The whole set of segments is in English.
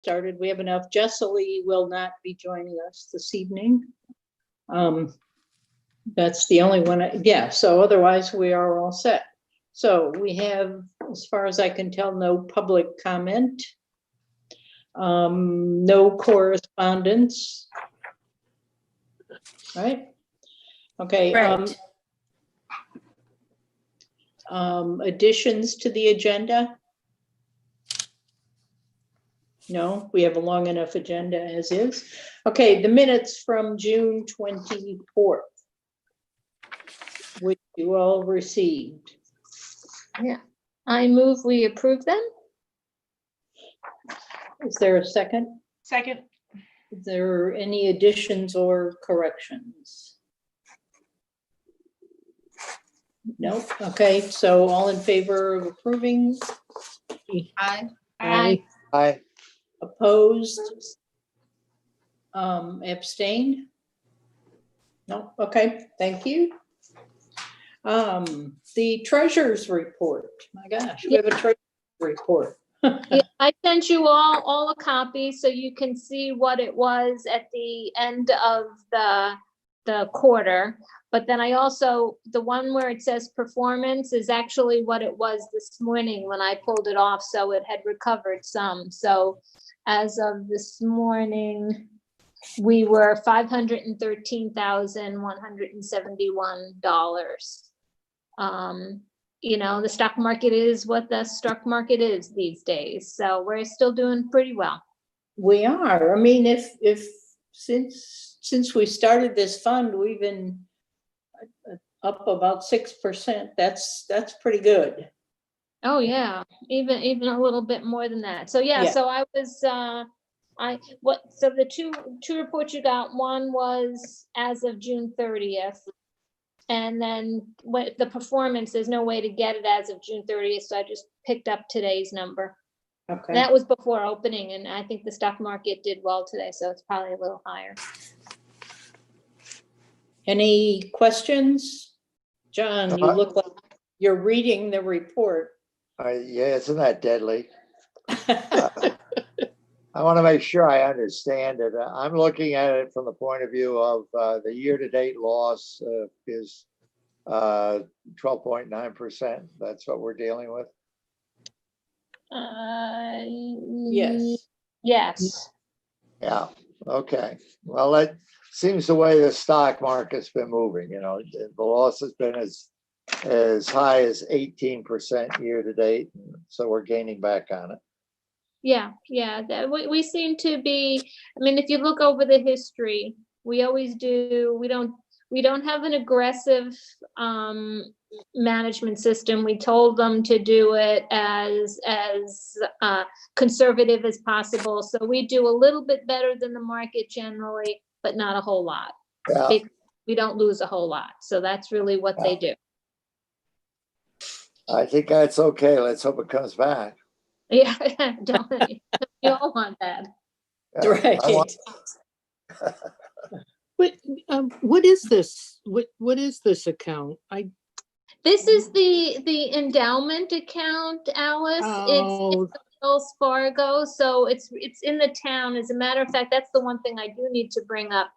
started. We have enough. Jessely will not be joining us this evening. That's the only one. Yeah, so otherwise we are all set. So we have, as far as I can tell, no public comment. No correspondence. Right? Okay. Right. Additions to the agenda? No, we have a long enough agenda as is. Okay, the minutes from June 24th, which you all received. Yeah, I move we approve them. Is there a second? Second. Is there any additions or corrections? No. Okay, so all in favor of approving? Aye. Aye. Aye. Opposed? Abstained? No, okay, thank you. The treasurer's report. My gosh, we have a treasurer's report. Yeah, I sent you all a copy so you can see what it was at the end of the quarter. But then I also, the one where it says performance is actually what it was this morning when I pulled it off. So it had recovered some. So as of this morning, we were $513,171. You know, the stock market is what the stock market is these days. So we're still doing pretty well. We are. I mean, if since we started this fund, we've been up about 6%. That's pretty good. Oh, yeah, even a little bit more than that. So, yeah, Yeah. so I was, so the two reports you got, one was as of June 30th. And then what the performance, there's no way to get it as of June 30th. So I just picked up today's number. Okay. That was before opening, and I think the stock market did well today, so it's probably a little higher. Any questions? John, you look like you're reading the report. Yeah, isn't that deadly? I want to make sure I understand it. I'm looking at it from the point of view of the year-to-date loss is 12.9%. That's what we're dealing with. Yes. Yes. Yeah. Okay. Well, that seems the way the stock market's been moving. You know, the loss has been as high as 18% year-to-date, so we're gaining back on it. Yeah. We seem to be, I mean, if you look over the history, we always do, we don't have an aggressive management system. We told them to do it as conservative as possible. So we do a little bit better than the market generally, but not a whole lot. Yeah. We don't lose a whole lot. So that's really what they do. I think that's okay. Let's hope it comes back. Yeah, don't you all want that? Yeah, Right. I want- What is this? What is this account? This is the endowment account, Alice. Oh. It's Wells Fargo, so it's in the town. As a matter of fact, that's the one thing I do need to bring up.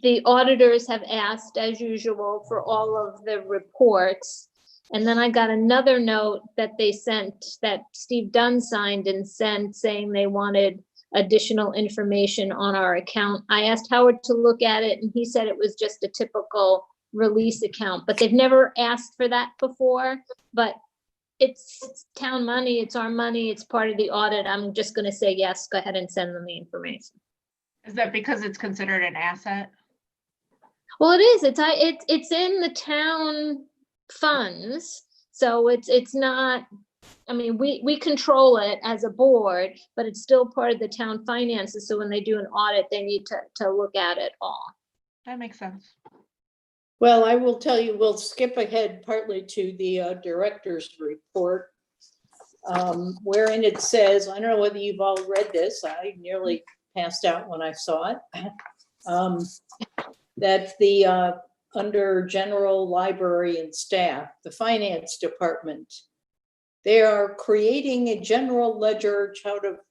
The auditors have asked, as usual, for all of the reports. And then I got another note that they sent, that Steve Dunn signed and sent, saying they wanted additional information on our account. I asked Howard to look at it, and he said it was just a typical release account, but they've never asked for that before. But it's town money, it's our money, it's part of the audit. I'm just going to say yes, go ahead and send them the information. Is that because it's considered an asset? Well, it is. It's in the town funds, so it's not. I mean, we control it as a board, but it's still part of the town finances. So when they do an audit, they need to look at it all. That makes sense. Well, I will tell you, we'll skip ahead partly to the director's report, wherein it says, I don't know whether you've all read this, I nearly passed out when I saw it, that the under general library and staff, the finance department, They are creating a general ledger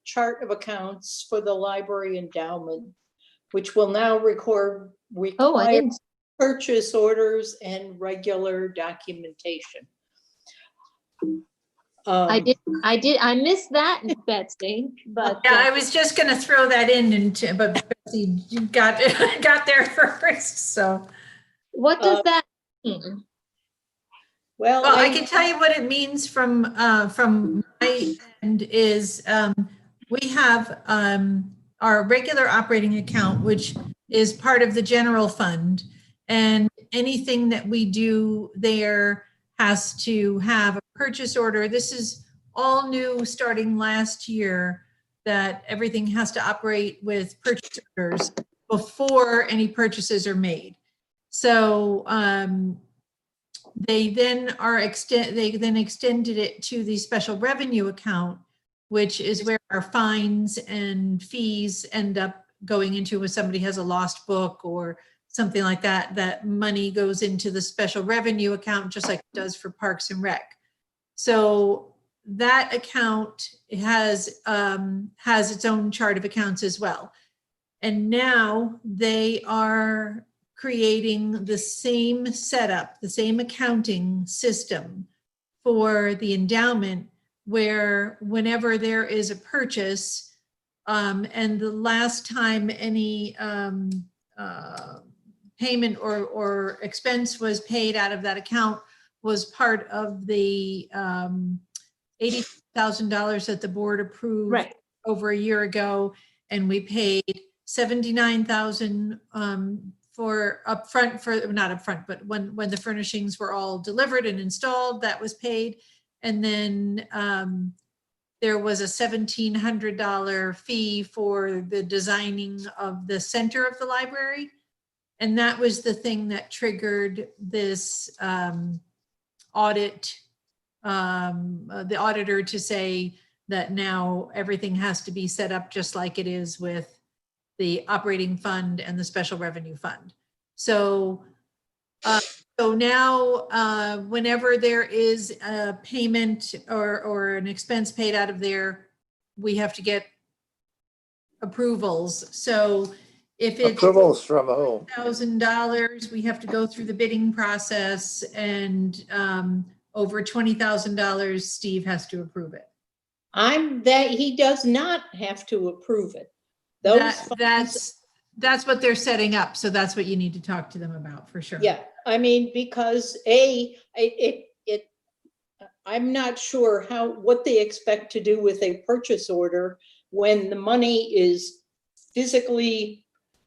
chart of accounts for the library endowment, which will now Oh, I require didn't, purchase orders and regular documentation. I missed that, Betsy, but Yeah, I was just gonna throw that in into, but Betsy got, got there first, so. what does that mean? Well, Well, I can tell you what it means from my end is, we have, our regular operating account, which is part of the general fund. And anything that we do there has to have a purchase order. This is all new starting last year, that everything has to operate with purchase orders before any purchases are made. So, they then extended it to the special revenue account, which is where our fines and fees end up going into if somebody has a lost book or something like that. That money goes into the special revenue account, just like it does for Parks and Rec. So that account has its own chart of accounts as well. And now they are creating the same setup, the same accounting system for the endowment, where whenever there is a purchase, and the last time any payment or expense was paid out of that account was part of the $80,000 that the board approved Right. over a year ago, and we paid 79,000 for upfront, for not upfront, but when the furnishings were all delivered and installed, that was paid. And then there was a $1,700 fee for the designing of the center of the library. And that was the thing that triggered this audit, the auditor to say that now everything has to be set up just like it is with the operating fund and the special revenue fund. So, so now whenever there is a payment or an expense paid out of there, we have to get approvals. So if it's Approvals from whom? $1,000, we have to go through the bidding process, and over $20,000, Steve has to approve it. he does not have to approve it. Those funds, That's what they're setting up. So that's what you need to talk to them about for sure. yeah, I mean, because I'm not sure what they expect to do with a purchase order when the money is physically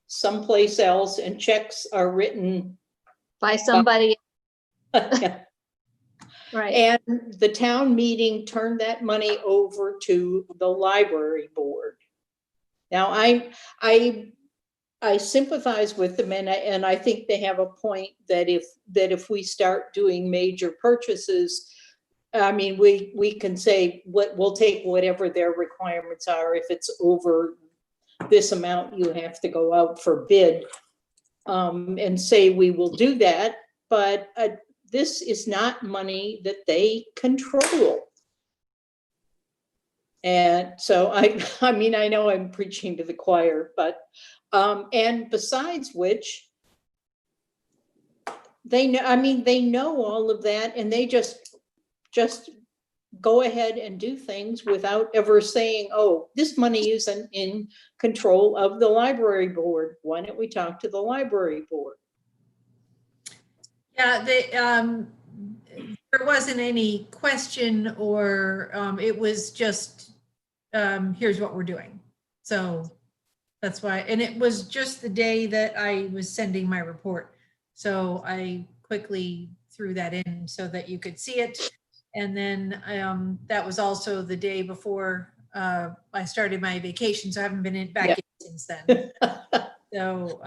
someplace else and checks are written. By somebody, And right? the town meeting turned that money over to the library board. Now, I sympathize with them, and I think they have a point that if we start doing major purchases, I mean, we can say we'll take whatever their requirements are. If it's over this amount, you have to go out for bid, and say we will do that. But this is not money that they control. And so I mean, I know I'm preaching to the choir, but, and besides which, they know all of that, and they just go ahead and do things without ever saying, oh, this money isn't in control of the library board. Why don't we talk to the library board? Yeah, there wasn't any question, or it was just, here's what we're doing. So that's why, and it was just the day that I was sending my report. So I quickly threw that in so that you could see it. And then that was also the day before I started my vacation. So I haven't been back in since then. So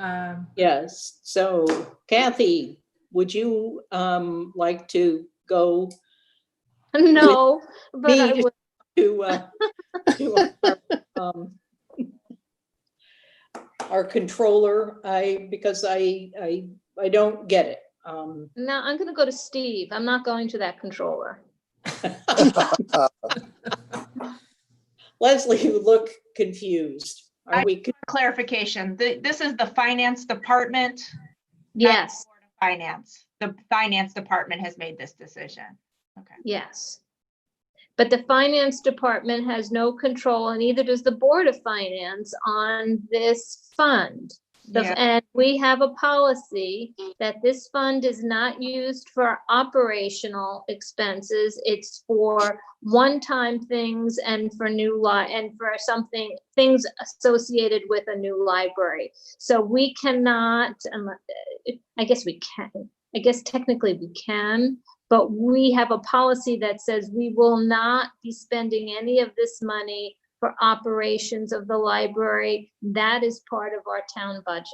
Yes. So Kathy, would you like to go No, but I me would. to our controller? Because I don't get it. No, I'm gonna go to Steve. I'm not going to that controller. Leslie, you look confused. Are we? Clarification, this is the finance department, Yes, Board of Finance. The finance department has made this decision. Okay. yes. But the finance department has no control, and neither does the Board of Finance on this fund. Yeah. And we have a policy that this fund is not used for operational expenses. It's for one-time things and for and for things associated with a new library. So we cannot, I guess we can, I guess technically we can, but we have a policy that says we will not be spending any of this money for operations of the library. That is part of our town budget.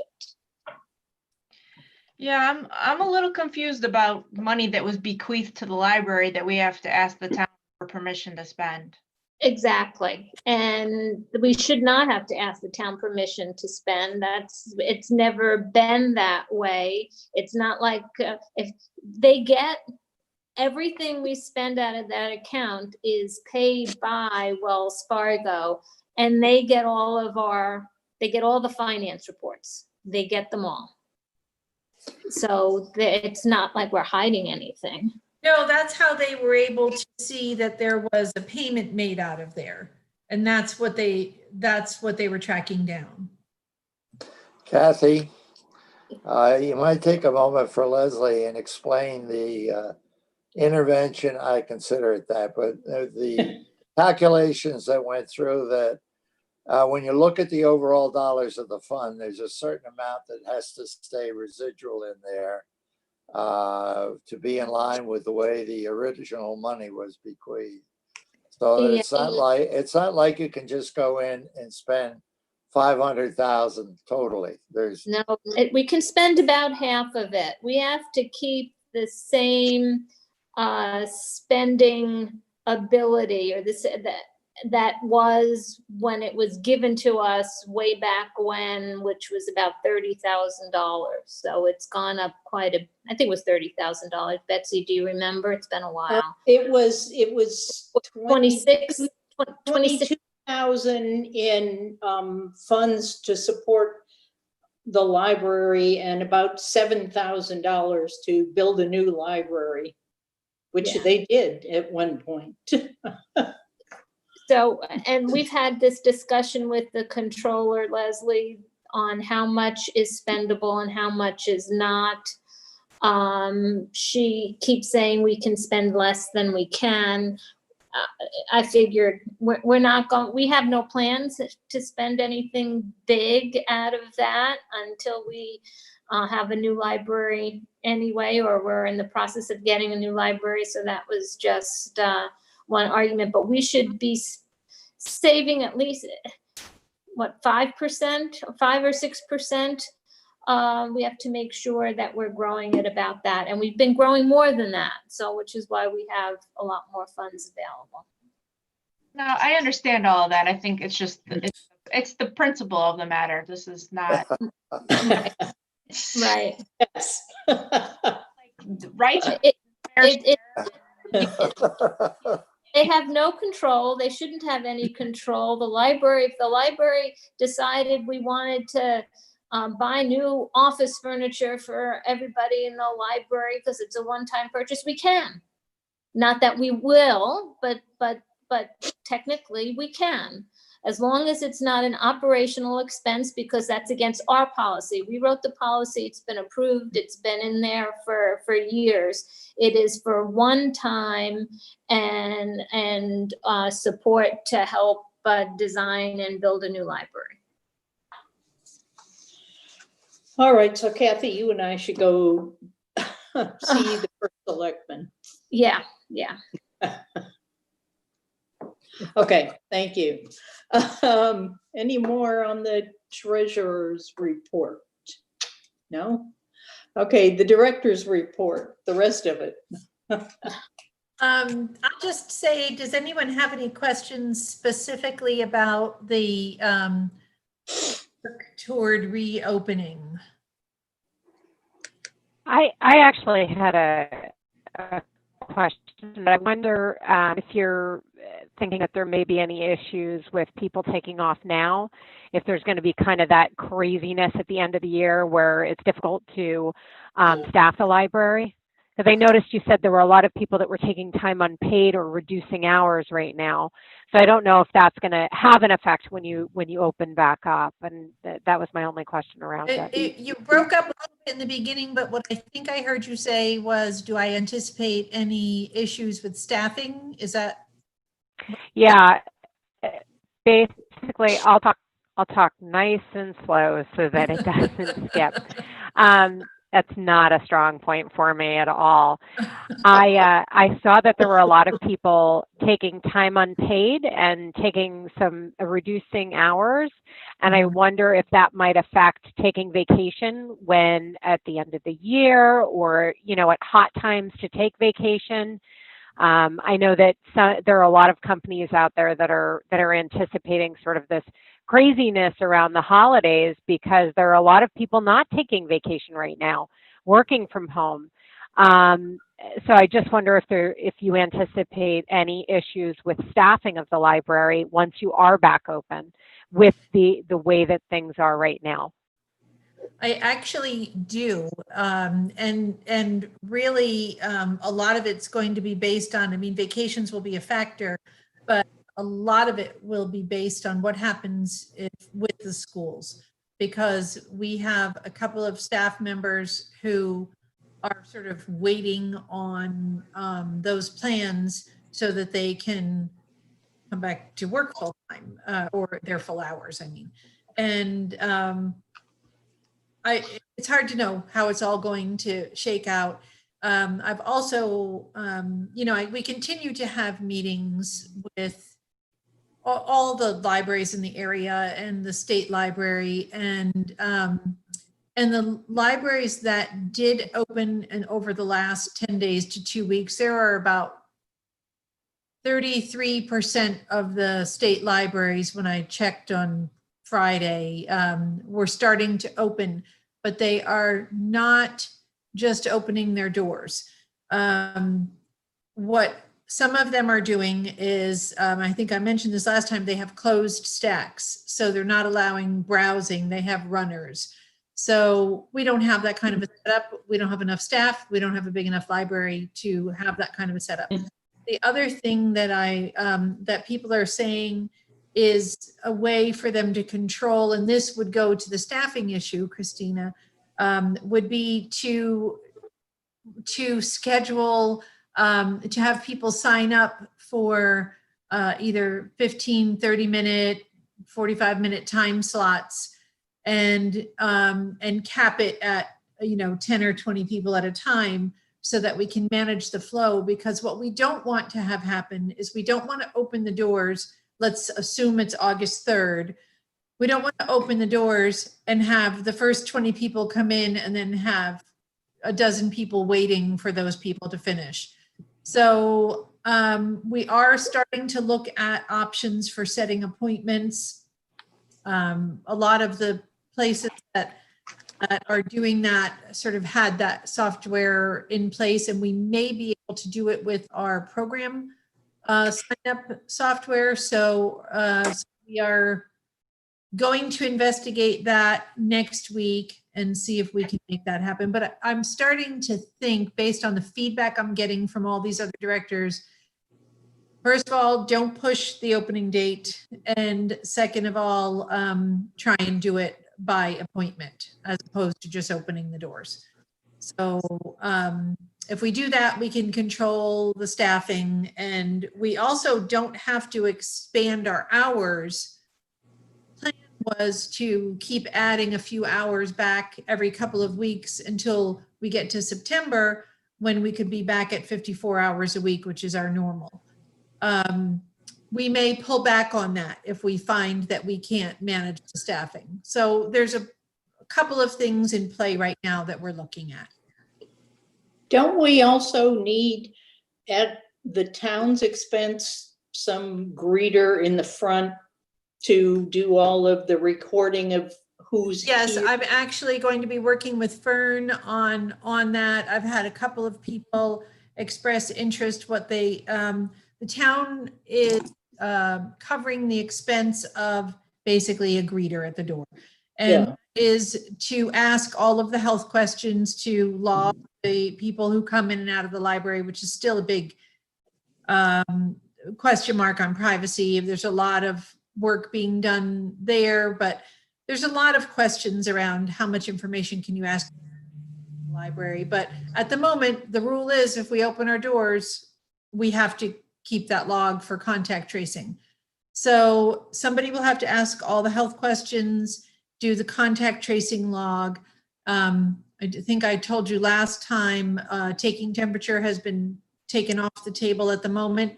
Yeah, I'm a little confused about money that was bequeathed to the library that we have to ask the town for permission to spend. Exactly. And we should not have to ask the town permission to spend. It's never been that way. It's not like if they get everything we spend out of that account is paid by Wells Fargo, and they get all the finance reports. They get them all. So it's not like we're hiding anything. No, that's how they were able to see that there was a payment made out of there. And that's what they were tracking down. Kathy, you might take a moment for Leslie and explain the intervention. I consider it that, but the calculations that went through that when you look at the overall dollars of the fund, there's a certain amount that has to stay residual in there to be in line with the way the original money was bequeathed. So Yeah. it's not like you can just go in and spend 500,000 totally. No, we can spend about half of it. We have to keep the same spending ability, or that was when it was given to us way back when, which was about $30,000. So it's gone up I think it was $30,000. Betsy, do you remember? It's been a while. It was 26. 22,000 in funds to support the library and about $7,000 to build a new library, which Yeah. they did at one point. So, and we've had this discussion with the controller, Leslie, on how much is spendable and how much is not. She keeps saying we can spend less than we can. I figured we're not going, we have no plans to spend anything big out of that until we have a new library anyway, or we're in the process of getting a new library. So that was just one argument, but we should be saving at least, what, 5%, 5 or 6%. We have to make sure that we're growing at about that. And we've been growing more than that. So, which is why we have a lot more funds available. No, I understand all of that. I think it's just, it's the principle of the matter. This is not. Right. Yes. Right? They have no control. They shouldn't have any control. The library, if the library decided we wanted to buy new office furniture for everybody in the library because it's a one-time purchase, we can. Not that we will, but technically we can, as long as it's not an operational expense, because that's against our policy. We wrote the policy, it's been approved, it's been in there for years. It is for one time and support to help design and build a new library. All right, so Kathy, you and I should go see the first selectman. Yeah. Okay, thank you. Any more on the treasurer's report? No? Okay, the director's report, the rest of it. I'll just say, does anyone have any questions specifically about the work toward reopening? I actually had a question, but I wonder if you're thinking that there may be any issues with people taking off now, if there's going to be kind of that craziness at the end of the year where it's difficult to staff the library. Because I noticed you said there were a lot of people that were taking time unpaid or reducing hours right now. So I don't know if that's going to have an effect when you open back up. And that was my only question around it. You broke up a little bit in the beginning, but what I think I heard you say was, do I anticipate any issues with staffing? Is that? Yeah, basically, I'll talk nice and slow so that it doesn't skip. That's not a strong point for me at all. I saw that there were a lot of people taking time unpaid and taking some reducing hours, and I wonder if that might affect taking vacation when at the end of the year, or at hot times to take vacation. I know that there are a lot of companies out there that are anticipating sort of this craziness around the holidays because there are a lot of people not taking vacation right now, working from home. So I just wonder if you anticipate any issues with staffing of the library once you are back open with the way that things are right now. I actually do. And really, a lot of it's going to be based on, vacations will be a factor, but a lot of it will be based on what happens with the schools, because we have a couple of staff members who are sort of waiting on those plans so that they can come back to work full time, or their full hours, And it's hard to know how it's all going to shake out. I've also, we continue to have meetings with all the libraries in the area and the state library, and the libraries that did open and over the last 10 days to 2 weeks, there are about 33% of the state libraries, when I checked on Friday, were starting to open, but they are not just opening their doors. What some of them are doing is, I think I mentioned this last time, they have closed stacks. So they're not allowing browsing, they have runners. So we don't have that kind of a setup. We don't have enough staff. We don't have a big enough library to have that kind of a setup. The other thing that that people are saying is a way for them to control, and this would go to the staffing issue, Christina, would be to schedule, to have people sign up for either 15, 30-minute, 45-minute time slots, and cap it at 10 or 20 people at a time, so that we can manage the flow. Because what we don't want to have happen is we don't want to open the doors. Let's assume it's August 3rd. We don't want to open the doors and have the first 20 people come in and then have a dozen people waiting for those people to finish. So we are starting to look at options for setting appointments. A lot of the places that are doing that sort of had that software in place, and we may be able to do it with our program sign up software. So we are going to investigate that next week and see if we can make that happen. But I'm starting to think, based on the feedback I'm getting from all these other directors, first of all, don't push the opening date. And second of all, try and do it by appointment as opposed to just opening the doors. So if we do that, we can control the staffing, and we also don't have to expand our hours. Plan was to keep adding a few hours back every couple of weeks until we get to September, when we could be back at 54 hours a week, which is our normal. We may pull back on that if we find that we can't manage the staffing. So there's a couple of things in play right now that we're looking at. Don't we also need, at the town's expense, some greeter in the front to do all of the recording of who's Yes, here? I'm actually going to be working with Fern on that. I've had a couple of people express interest. What they, the town is covering the expense of basically a greeter at the door. And is to ask all of the health questions, to log the people who come in and out of the library, which is still a big question mark on privacy. There's a lot of work being done there, but there's a lot of questions around how much information can you ask the library. But at the moment, the rule is if we open our doors, we have to keep that log for contact tracing. So somebody will have to ask all the health questions, do the contact tracing log. I think I told you last time, taking temperature has been taken off the table at the moment.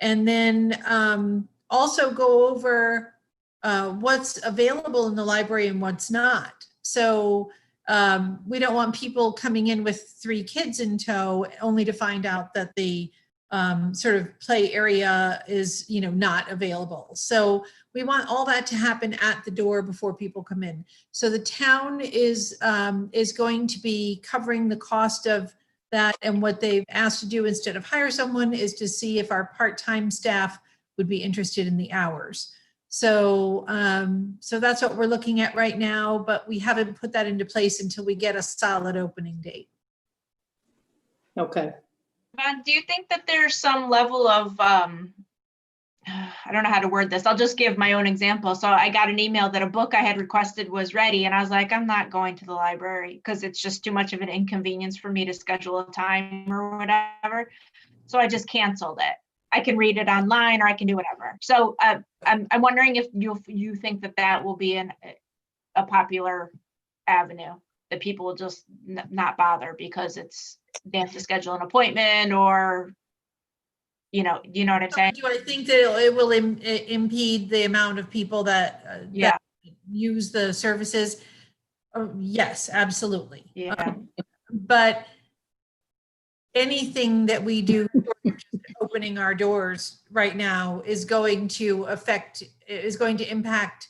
And then also go over what's available in the library and what's not. So we don't want people coming in with 3 kids in tow only to find out that the sort of play area is, you know, not available. So we want all that to happen at the door before people come in. So the town is going to be covering the cost of that. And what they've asked to do instead of hire someone is to see if our part-time staff would be interested in the hours. So, so that's what we're looking at right now, but we haven't put that into place until we get a solid opening date. Okay. Yvonne, do you think that there's some level of, I don't know how to word this. I'll just give my own example. So I got an email that a book I had requested was ready, and I was like, I'm not going to the library because it's just too much of an inconvenience for me to schedule a time or whatever. So I just canceled it. I can read it online or I can do whatever. So I'm wondering if you think that that will be a popular avenue that people will just not bother because they have to schedule an appointment, or you know what I'm saying? Do I think that it will impede the amount of people that, that use the services? Yes, absolutely. Yeah. But anything that we do opening our doors right now is going to impact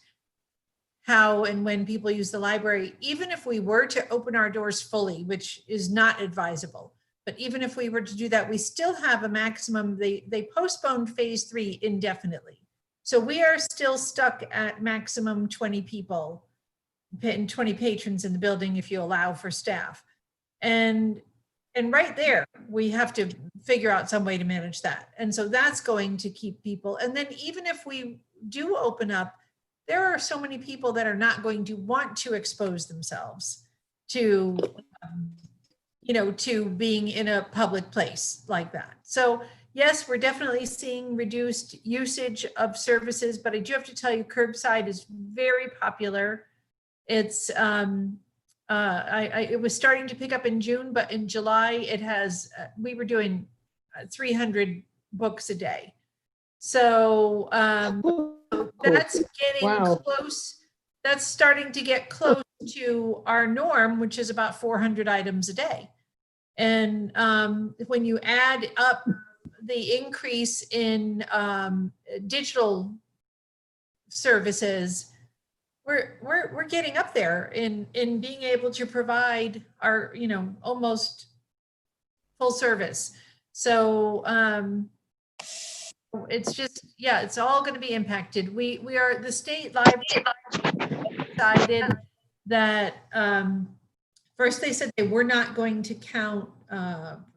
how and when people use the library. Even if we were to open our doors fully, which is not advisable, but even if we were to do that, we still have a maximum. They postponed phase 3 indefinitely. So we are still stuck at maximum 20 people and 20 patrons in the building if you allow for staff. And right there, we have to figure out some way to manage that. And so that's going to keep people. And then even if we do open up, there are so many people that are not going to want to expose themselves to, to being in a public place like that. So yes, we're definitely seeing reduced usage of services, but I do have to tell you, curbside is very popular. It's, it was starting to pick up in June, but in July it has, we were doing 300 books a day. So that's getting close. That's starting to get close to our norm, which is about 400 items a day. And when you add up the increase in digital services, we're getting up there in being able to provide our, almost full service. So it's just, it's all going to be impacted. We are, the state library decided that first they said they were not going to count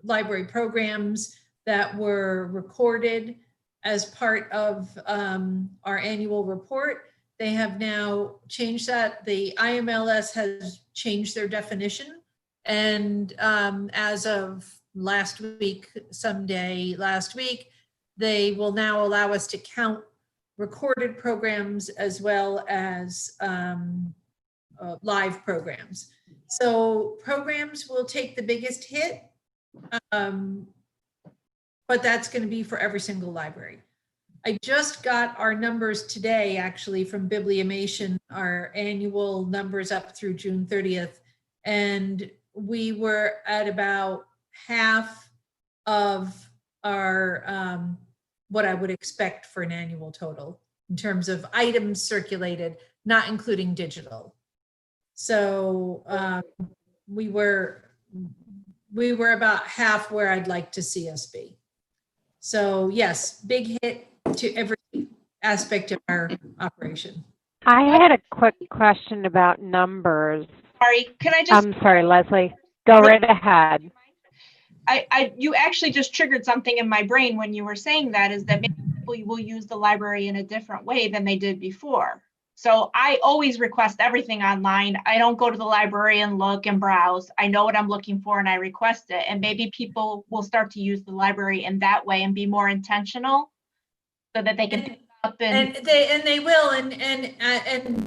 library programs that were recorded as part of our annual report. They have now changed that. The IMLS has changed their definition. And as of last week, they will now allow us to count recorded programs as well as live programs. So programs will take the biggest hit, but that's going to be for every single library. I just got our numbers today, actually, from Bibliomation, our annual numbers up through June 30th. And we were at about half of our, what I would expect for an annual total in terms of items circulated, not including digital. So we were we were about half where I'd like to see us be. So yes, big hit to every aspect of our operation. I had a quick question about numbers. Sorry, can I just, I'm sorry, Leslie. Go right ahead. you actually just triggered something in my brain when you were saying that, is that maybe people will use the library in a different way than they did before. So I always request everything online. I don't go to the library and look and browse. I know what I'm looking for and I request it. And maybe people will start to use the library in that way and be more intentional so that they can pick up And they will, and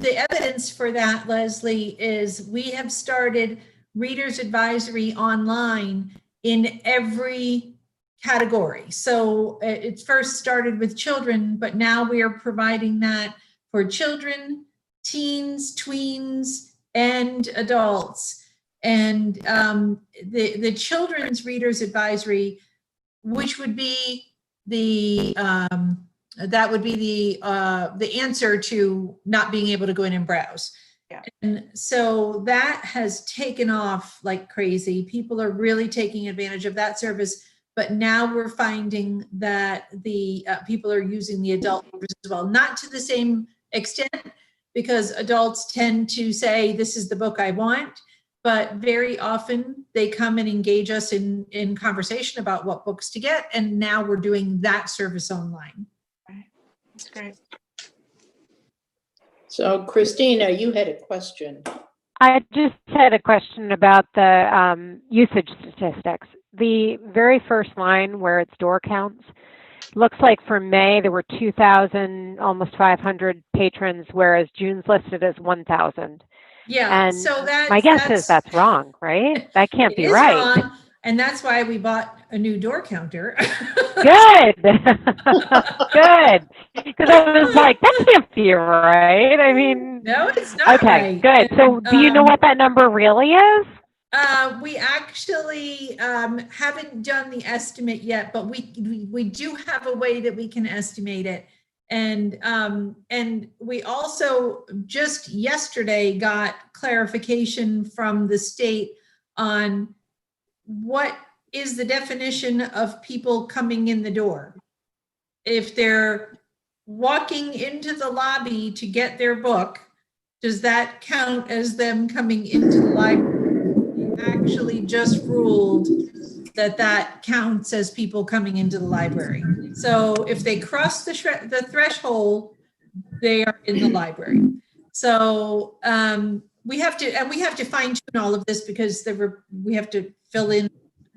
the evidence for that, Leslie, is we have started Reader's Advisory online in every category. So it first started with children, but now we are providing that for children, teens, tweens, and adults. And the children's Reader's Advisory, which would be the that would be the answer to not being able to go in and browse. Yeah. And so that has taken off like crazy. People are really taking advantage of that service. But now we're finding that the people are using the adult as well, not to the same extent, because adults tend to say, this is the book I want. But very often they come and engage us in conversation about what books to get. And now we're doing that service online. That's great. So Christina, you had a question. I just had a question about the usage statistics. The very first line where it's door counts, looks like for May there were 2,000, almost 500 patrons, whereas June's listed as 1,000. Yeah, And so my guess is that's wrong, right? That can't be right. Wrong, and that's why we bought a new door counter. Good. Good. Because I was like, that can't be right. I mean, No, it's not okay, right. good. So do you know what that number really is? We actually haven't done the estimate yet, but we do have a way that we can estimate it. And we also just yesterday got clarification from the state on what is the definition of people coming in the door. If they're walking into the lobby to get their book, does that count as them coming into the library? They actually just ruled that counts as people coming into the library. So if they cross the threshold, they are in the library. So we have to fine tune all of this because we have to fill in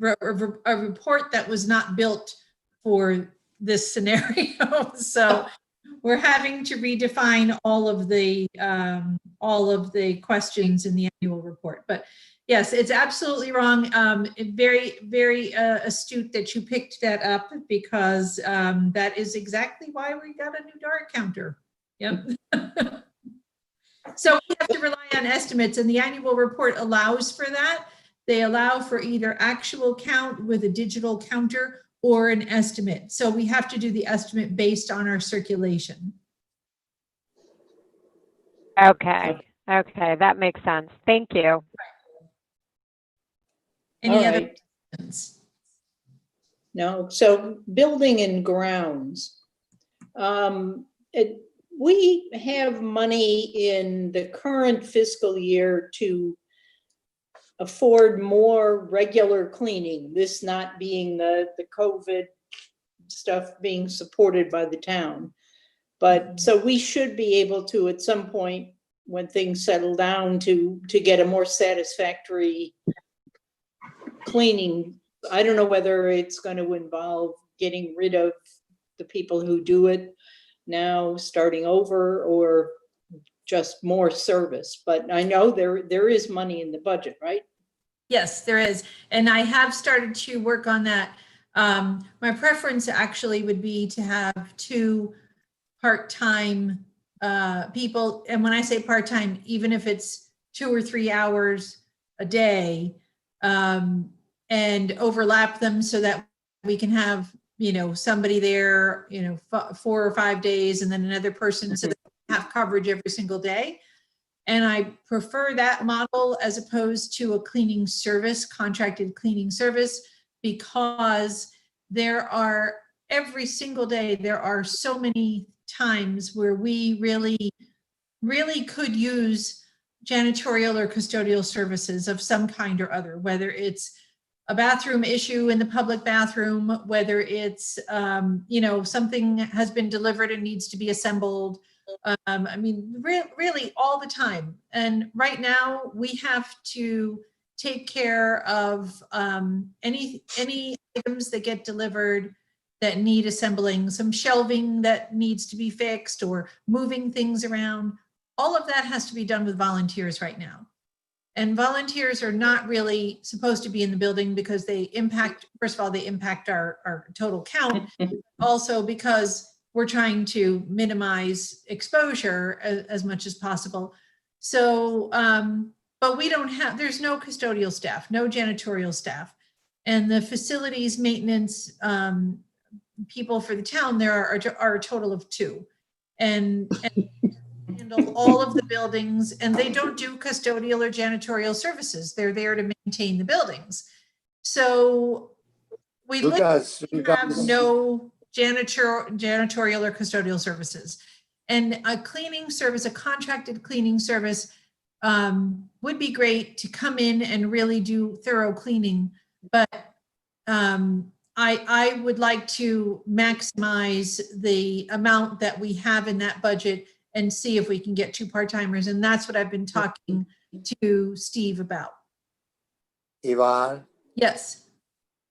a report that was not built for this scenario. So we're having to redefine all of the questions in the annual report. But yes, it's absolutely wrong. Very, very astute that you picked that up, because that is exactly why we got a new door counter. Yep. So we have to rely on estimates, and the annual report allows for that. They allow for either actual count with a digital counter or an estimate. So we have to do the estimate based on our circulation. Okay. Okay, that makes sense. Thank you. Any All other right. questions? No, so building and grounds. We have money in the current fiscal year to afford more regular cleaning, this not being the COVID stuff being supported by the town. But so we should be able to, at some point, when things settle down, to get a more satisfactory cleaning. I don't know whether it's going to involve getting rid of the people who do it now, starting over, or just more service. But I know there is money in the budget, right? Yes, there is. And I have started to work on that. My preference actually would be to have 2 part-time people. And when I say part-time, even if it's 2 or 3 hours a day, and overlap them so that we can have, somebody there, 4 or 5 days, and then another person, so that we have coverage every single day. And I prefer that model as opposed to a cleaning service, contracted cleaning service, because there are, every single day, there are so many times where we really could use janitorial or custodial services of some kind or other, whether it's a bathroom issue in the public bathroom, whether it's, something has been delivered and needs to be assembled. I mean, really all the time. And right now we have to take care of any items that get delivered that need assembling, some shelving that needs to be fixed or moving things around. All of that has to be done with volunteers right now. And volunteers are not really supposed to be in the building because they impact, first of all, they impact our total count. Also because we're trying to minimize exposure as much as possible. So, but we don't have, there's no custodial staff, no janitorial staff. And the facilities maintenance people for the town, there are a total of 2. And handle all of the buildings, and they don't do custodial or janitorial services. They're there to maintain the buildings. So we Who does? have no janitorial or custodial services. And a cleaning service, a contracted cleaning service would be great to come in and really do thorough cleaning. But I would like to maximize the amount that we have in that budget and see if we can get 2 part-timers. And that's what I've been talking to Steve about. Yvonne, Yes.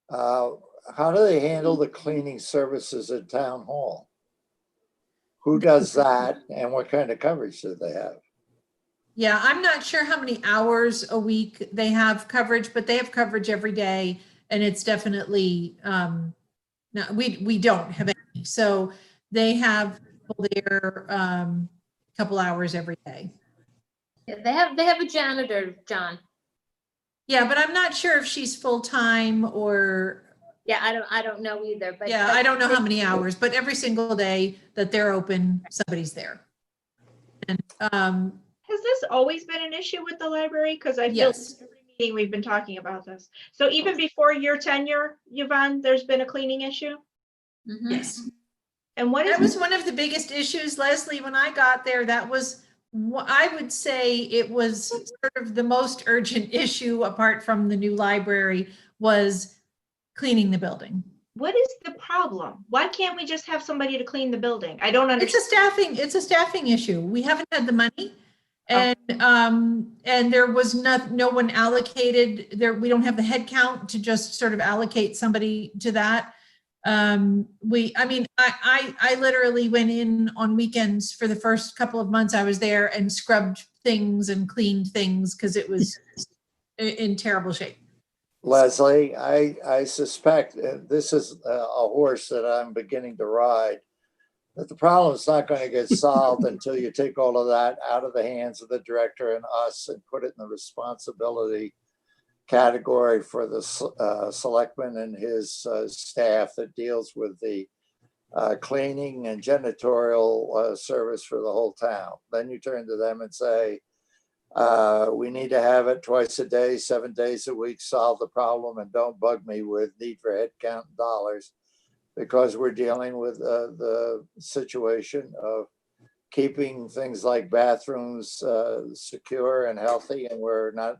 how do they handle the cleaning services at town hall? Who does that and what kind of coverage do they have? Yeah, I'm not sure how many hours a week they have coverage, but they have coverage every day. And it's definitely, no, we don't have any. So they have people there a couple hours every day. Yeah, they have a janitor, John. Yeah, but I'm not sure if she's full-time or, Yeah, I don't know either, but. yeah, I don't know how many hours, but every single day that they're open, somebody's there. And Has this always been an issue with the library? Because I feel yes. every meeting we've been talking about this. So even before your tenure, Yvonne, there's been a cleaning issue? Mhm. Yes. And what That is, was one of the biggest issues, Leslie, when I got there. That was, I would say it was sort of the most urgent issue apart from the new library was cleaning the building. what is the problem? Why can't we just have somebody to clean the building? I don't It's a understand. staffing issue. We haven't had the money. And there was no one allocated there. We don't have the head count to just sort of allocate somebody to that. I literally went in on weekends for the first couple of months I was there and scrubbed things and cleaned things because it was in terrible shape. Leslie, I suspect this is a horse that I'm beginning to ride, that the problem is not going to get solved until you take all of that out of the hands of the director and us and put it in the responsibility category for the selectman and his staff that deals with the cleaning and janitorial service for the whole town. Then you turn to them and say, we need to have it twice a day, 7 days a week, solve the problem, and don't bug me with need for head count and dollars, because we're dealing with the situation of keeping things like bathrooms secure and healthy, and we're not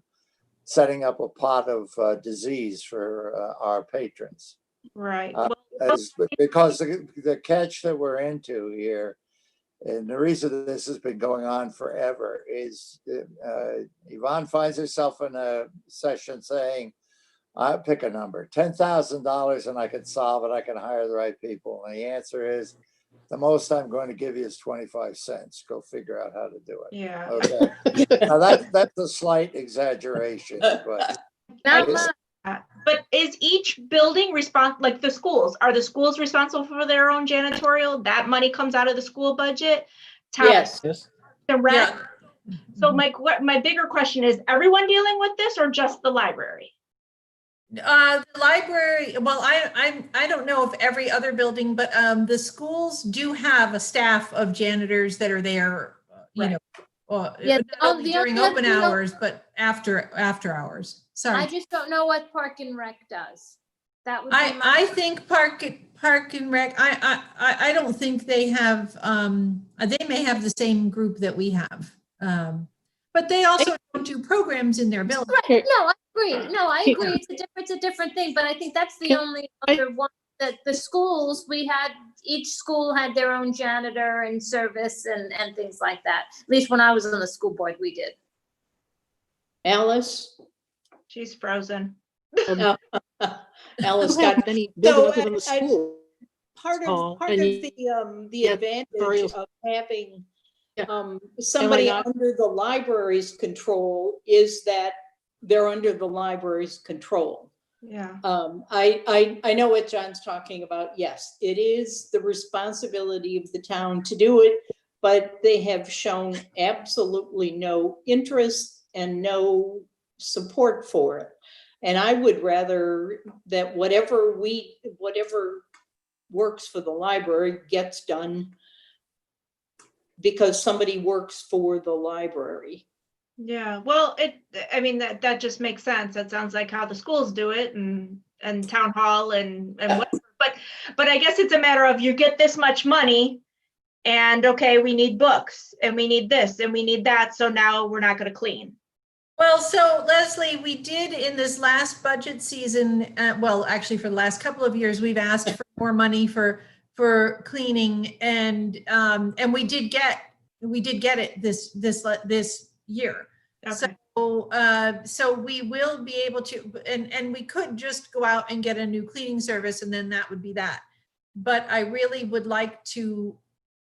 setting up a pot of disease for our patrons. Right. Because the catch that we're into here, and the reason this has been going on forever, is Yvonne finds herself in a session saying, I pick a number, $10,000, and I can solve it. I can hire the right people. And the answer is, the most I'm going to give you is 25 cents. Go figure out how to do it. Yeah. Okay. Now that's a slight exaggeration, but Not Yes. much. But is each building like the schools, are the schools responsible for their own janitorial? That money comes out of the school budget? Yes. The rec? Yeah. So my bigger question is, everyone dealing with this or just the library? The library, well, I don't know if every other building, but the schools do have a staff of janitors that are there, Right. or Yeah, not the only during only open other thing- hours, but after hours. I Sorry. just don't know what Park and Rec does. That would be my. I think Park and Rec, I don't think they have, they may have the same group that we have. But they also don't do programs in their building. Right, no, I agree. No, I Can- agree. It's a different thing, but I think that's the Can only I- other one that the schools, each school had their own janitor and service and things like that. At least when I was on the school board, we did. Alice? She's frozen. Alice Who have got, any building other than the I- school? part Oh, of and the yeah, advantage sorry. of having Yeah. somebody not- under the library's control is that they're under the library's control. Yeah. I know what John's talking about. Yes, it is the responsibility of the town to do it, but they have shown absolutely no interest and no support for it. And I would rather that whatever works for the library gets done because somebody works for the library. Yeah, well, I mean, that just makes sense. That sounds like how the schools do it and town hall and whatever. But I guess it's a matter of you get this much money and okay, we need books and we need this and we need that. So now we're not going to clean. Well, so Leslie, we did in this last budget season, well, actually for the last couple of years, we've asked for more money for cleaning and we did get it this year. Okay. So we will be able to, and we could just go out and get a new cleaning service and then that would be that. But I really would like to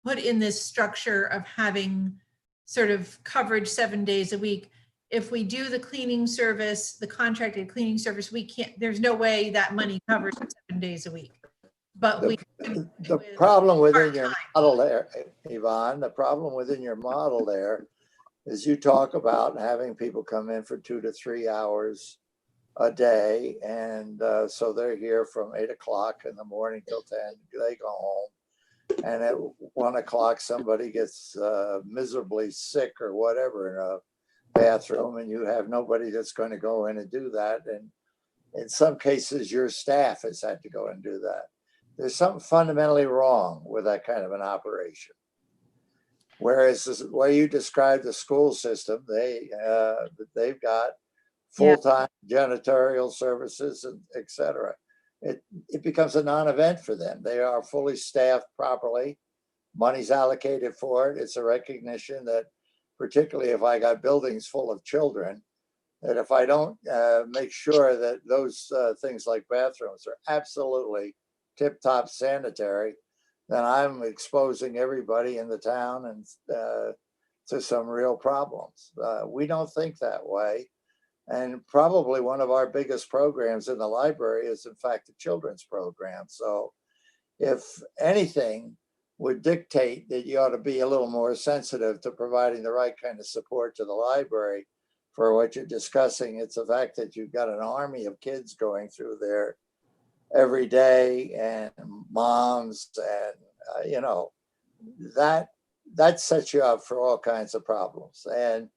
put in this structure of having sort of coverage 7 days a week. If we do the cleaning service, the contracted cleaning service, we can't, there's no way that money covers 7 days a week. But we. The problem within your part-time. model there, Yvonne, the problem within your model there is you talk about having people come in for 2 to 3 hours a day. And so they're here from 8 o'clock in the morning till 10, they go home. And at 1 o'clock, somebody gets miserably sick or whatever in a bathroom and you have nobody that's going to go in and do that. And in some cases, your staff has had to go and do that. There's something fundamentally wrong with that kind of an operation. Whereas the way you describe the school system, they've got full-time janitorial services, and et cetera. It becomes a non-event for them. They are fully staffed properly. Money's allocated for it. It's a recognition that particularly if I got buildings full of children, that if I don't make sure that those things like bathrooms are absolutely tip-top sanitary, then I'm exposing everybody in the town and to some real problems. We don't think that way. And probably one of our biggest programs in the library is in fact the children's program. So if anything would dictate that you ought to be a little more sensitive to providing the right kind of support to the library for what you're discussing, it's the fact that you've got an army of kids going through there every day and moms and that sets you up for all kinds of problems. And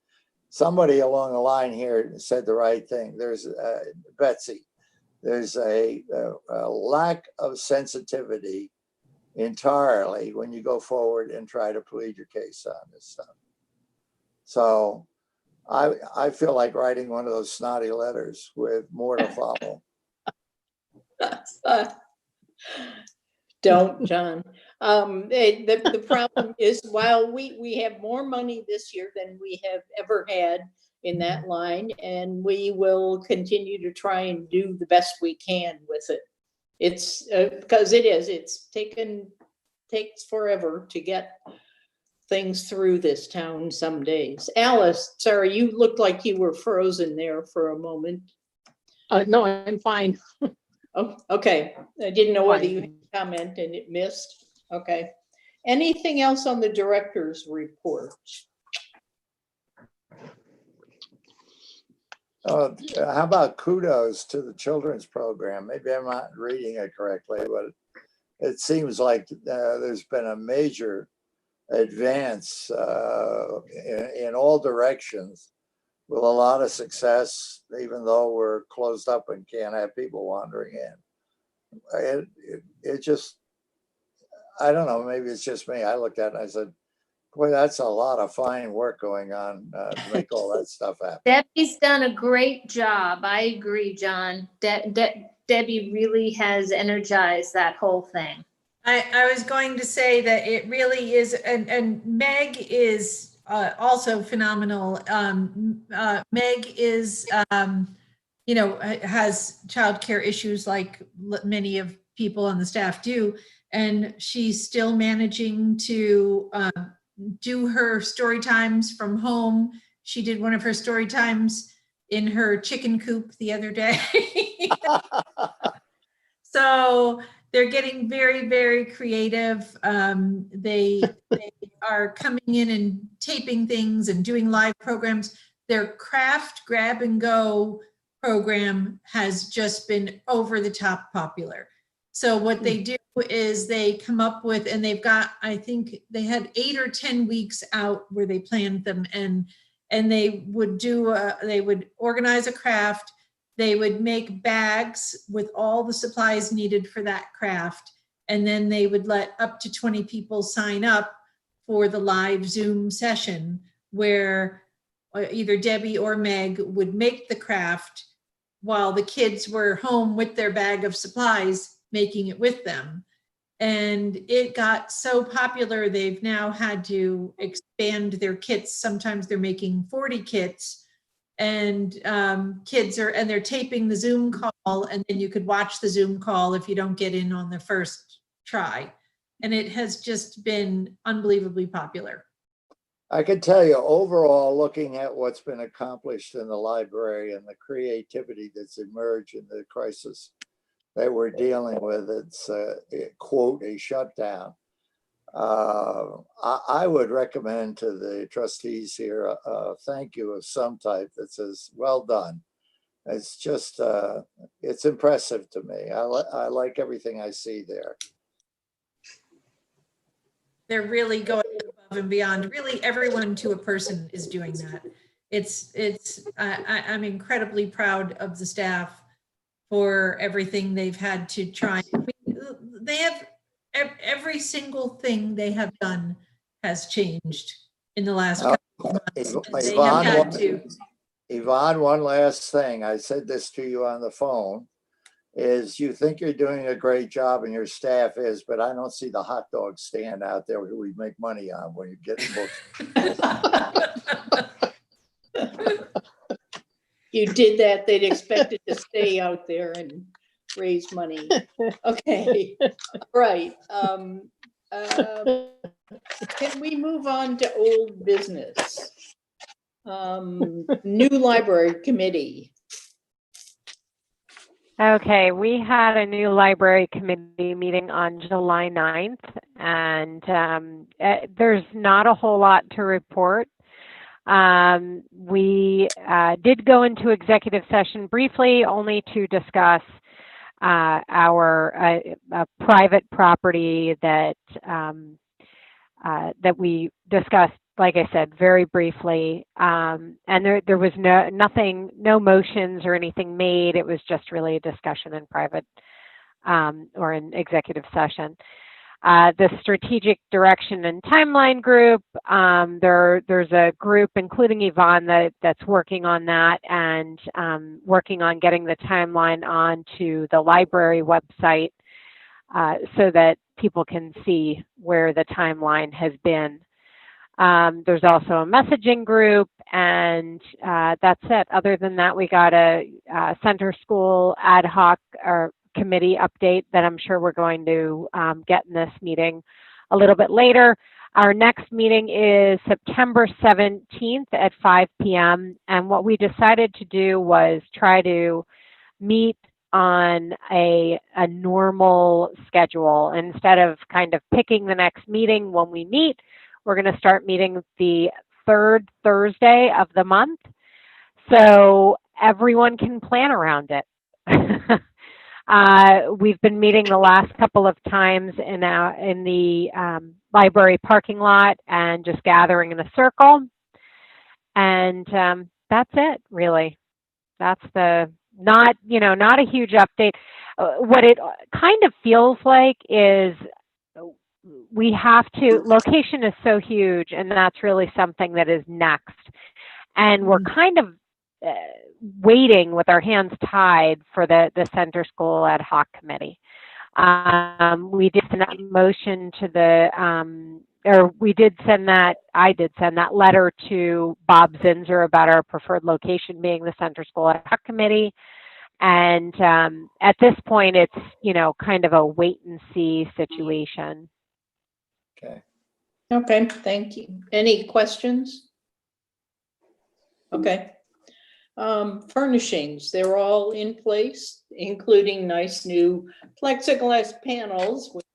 somebody along the line here said the right thing. There's Betsy, there's a lack of sensitivity entirely when you go forward and try to plead your case on this stuff. So I feel like writing one of those snotty letters with more to follow. Don't, John. The problem is while we have more money this year than we have ever had in that line, and we will continue to try and do the best we can with it. It's because it's takes forever to get things through this town some days. Alice, sorry, you looked like you were frozen there for a moment. No, I'm fine. Oh, okay. I didn't know whether Fine. you had a comment and it missed. Okay. Anything else on the director's report? How about kudos to the children's program? Maybe I'm not reading it correctly, but it seems like there's been a major advance in in all directions with a lot of success, even though we're closed up and can't have people wandering in. It just, I don't know, maybe it's just me. I looked at it and I said, boy, that's a lot of fine work going on to make all that stuff happen. Debbie's done a great job. I agree, John. Debbie really has energized that whole thing. I was going to say that it really is, and Meg is also phenomenal. Meg is, has childcare issues like many of people on the staff do, and she's still managing to do her story times from home. She did one of her story times in her chicken coop the other day. So they're getting very, very creative. They are coming in and taping things and doing live programs. Their craft grab and go program has just been over the top popular. So what they do is they come up with, and they've got, I think they had 8 or 10 weeks out where they planned them, and they would they would organize a craft. They would make bags with all the supplies needed for that craft. And then they would let up to 20 people sign up for the live Zoom session where either Debbie or Meg would make the craft while the kids were home with their bag of supplies, making it with them. And it got so popular, they've now had to expand their kits. Sometimes they're making 40 kits. And they're taping the Zoom call, and then you could watch the Zoom call if you don't get in on the first try. And it has just been unbelievably popular. I can tell you overall, looking at what's been accomplished in the library and the creativity that's emerged in the crisis that we're dealing with, it's quote, a shutdown. I would recommend to the trustees here a thank you of some type that says, well done. It's just, it's impressive to me. I like everything I see there. They're really going above and beyond. Really, everyone to a person is doing that. I'm incredibly proud of the staff for everything they've had to try. I mean, they have every single thing they have done has changed in the last couple of months. They have had to. Yvonne, one last thing. I said this to you on the phone, is you think you're doing a great job and your staff is, but I don't see the hot dog stand out there who we make money on when you get books. You did that, they'd expect it to stay out there and raise money. Okay, right. Can we move on to old business? New library committee. Okay, we had a new library committee meeting on July 9th, and there's not a whole lot to report. We did go into executive session briefly, only to discuss our private property that we discussed, like I said, very briefly. And there was no motions or anything made. It was just really a discussion in private or in executive session. The strategic direction and timeline group, there's a group, including Yvonne, that's working on that and working on getting the timeline onto the library website so that people can see where the timeline has been. There's also a messaging group, and that's it. Other than that, we got a center school ad hoc or committee update that I'm sure we're going to get in this meeting a little bit later. Our next meeting is September 17th at 5 p.m. And what we decided to do was try to meet on a normal schedule. Instead of kind of picking the next meeting when we meet, we're going to start meeting the third Thursday of the month so everyone can plan around it. We've been meeting the last couple of times in the library parking lot and just gathering in a circle. And that's it, really. That's not a huge update. What it kind of feels like is we have to, location is so huge, and that's really something that is next. And we're kind of waiting with our hands tied for the center school ad hoc committee. We did send that motion to I did send that letter to Bob Zinser about our preferred location being the center school ad hoc committee. And at this point, it's, kind of a wait and see situation. Okay. Okay, thank you. Any questions? Okay. Furnishings, they're all in place, including nice new plexiglass panels, which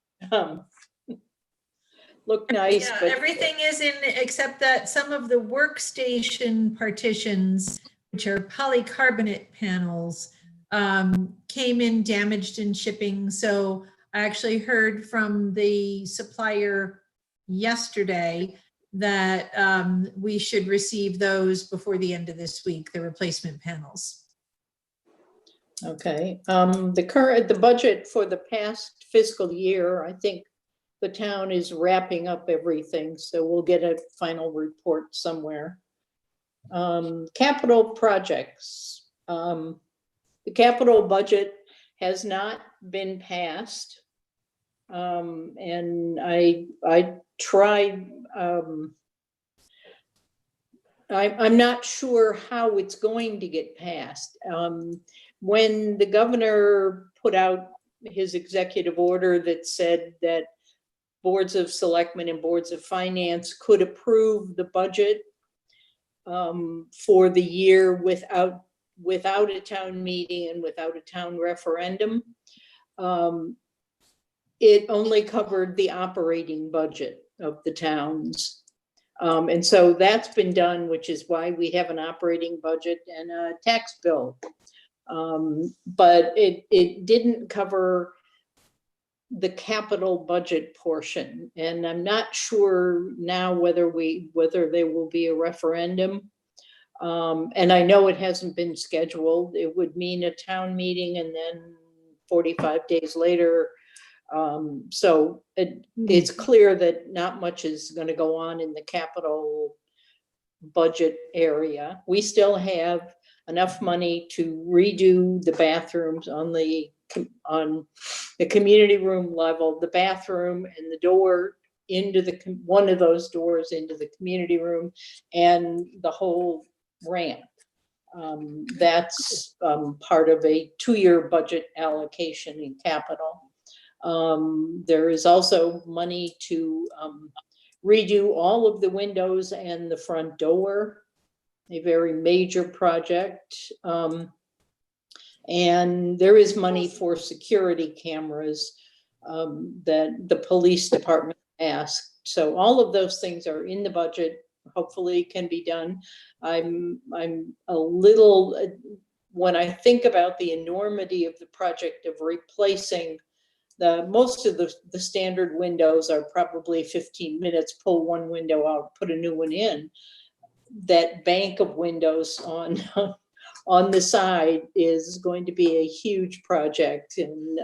look nice, Yeah, but everything is in, except that some of the workstation partitions, which are polycarbonate panels, came in damaged in shipping. So I actually heard from the supplier yesterday that we should receive those before the end of this week, the replacement panels. okay. The budget for the past fiscal year, I think the town is wrapping up everything, so we'll get a final report somewhere. Capital projects. The capital budget has not been passed. And I tried, I'm not sure how it's going to get passed. When the governor put out his executive order that said that boards of selectmen and boards of finance could approve the budget for the year without a town meeting and without a town referendum, it only covered the operating budget of the towns. And so that's been done, which is why we have an operating budget and a tax bill. But it didn't cover the capital budget portion. And I'm not sure now whether there will be a referendum. And I know it hasn't been scheduled. It would mean a town meeting and then 45 days later. So it's clear that not much is going to go on in the capital budget area. We still have enough money to redo the bathrooms on the community room level, the bathroom and the door into one of those doors into the community room, and the whole ramp. That's part of a 2-year budget allocation in capital. There is also money to redo all of the windows and the front door, a very major project. And there is money for security cameras that the police department asked. So all of those things are in the budget, hopefully can be done. I'm a little, when I think about the enormity of the project of replacing most of the standard windows are probably 15 minutes, pull one window out, put a new one in. That bank of windows on the side is going to be a huge project, and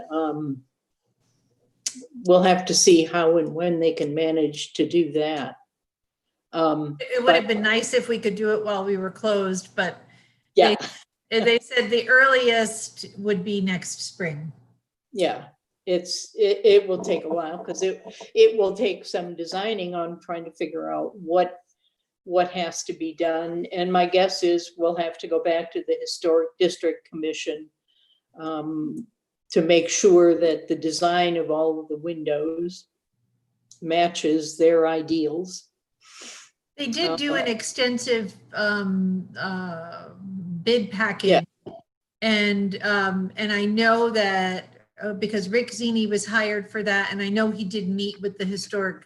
we'll have to see how and when they can manage to do that. It would have been nice if we could do it while we were closed, but yeah, they said the earliest would be next spring. yeah. It will take a while because it will take some designing on trying to figure out what has to be done. And my guess is we'll have to go back to the Historic District Commission to make sure that the design of all of the windows matches their ideals. They did do an extensive bid package. Yeah. And I know that because Rick Zini was hired for that, and I know he did meet with the Historic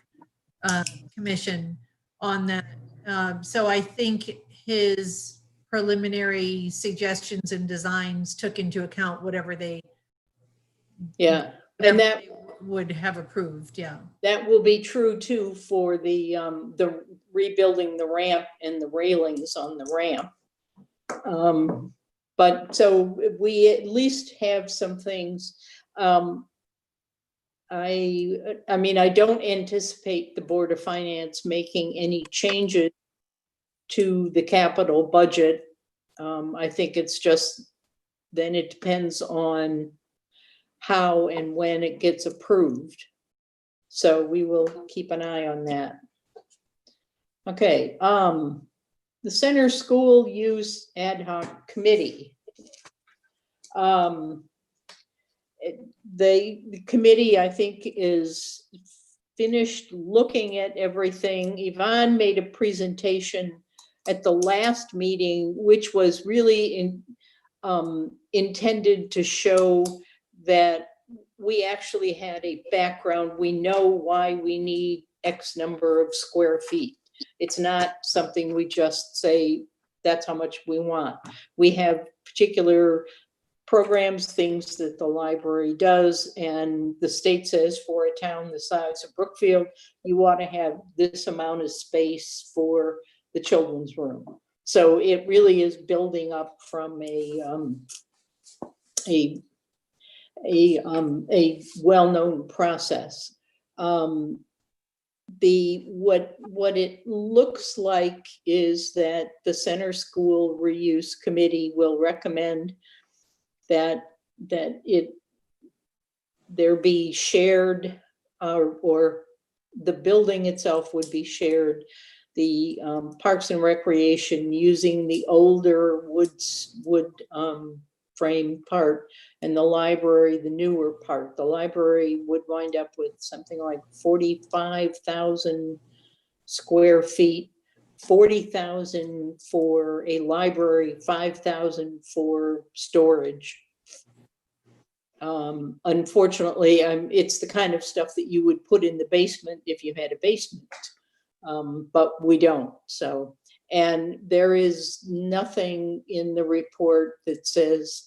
Commission on that. So I think his preliminary suggestions and designs took into account whatever they. Yeah, and would have approved, yeah. That will be true too for the rebuilding the ramp and the railings on the ramp. But so we at least have some things. I mean, I don't anticipate the Board of Finance making any changes to the capital budget. I think it's just, then it depends on how and when it gets approved. So we will keep an eye on that. Okay, the Center School Use Ad Hoc Committee. The committee, I think, is finished looking at everything. Yvonne made a presentation at the last meeting, which was really intended to show that we actually had a background. We know why we need X number of square feet. It's not something we just say, that's how much we want. We have particular programs, things that the library does, and the state says for a town the size of Brookfield, you want to have this amount of space for the children's room. So it really is building up from a well-known process. What it looks like is that the Center School Reuse Committee will recommend that there be shared, or the building itself would be shared. The Parks and Recreation using the older wood frame part, and the library the newer part. The library would wind up with something like 45,000 square feet, 40,000 for a library, 5,000 for storage. Unfortunately, it's the kind of stuff that you would put in the basement if you had a basement, but we don't. So, and there is nothing in the report that says,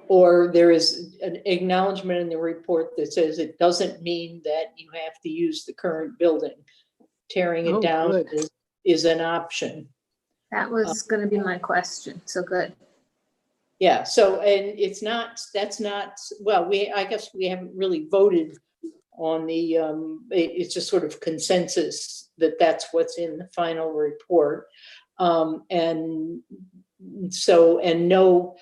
or there is an acknowledgement in the report that says it doesn't mean that you have to use the current building. Tearing it Oh, down good. is an option. That was gonna be my question, so good. Yeah, so, and that's not, well, I guess we haven't really voted on the, it's just sort of consensus that that's what's in the final report. And so, and no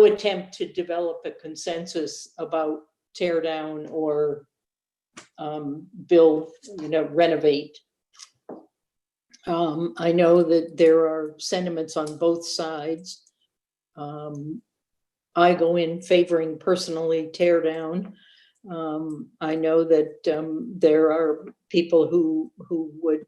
attempt to develop a consensus about tear down or build, renovate. I know that there are sentiments on both sides. I go in favoring personally tear down. I know that there are people who would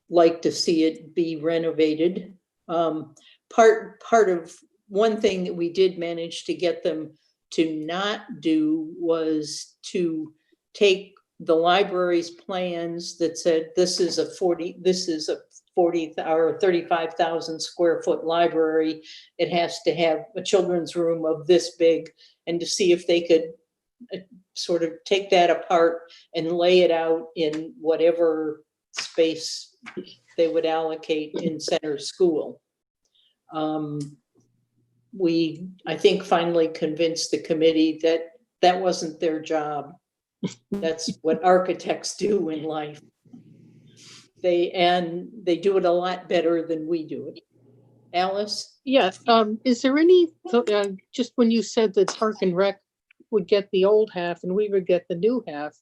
like to see it be renovated. Part of one thing that we did manage to get them to not do was to take the library's plans that said this is a 40 or 35,000 square foot library. It has to have a children's room of this big, and to see if they could sort of take that apart and lay it out in whatever space they would allocate in Center School. I think, finally convinced the committee that that wasn't their job. That's what architects do in life. They do it a lot better than we do it. Alice? Yeah, is there any, just when you said that Park and Rec would get the old half and we would get the new half,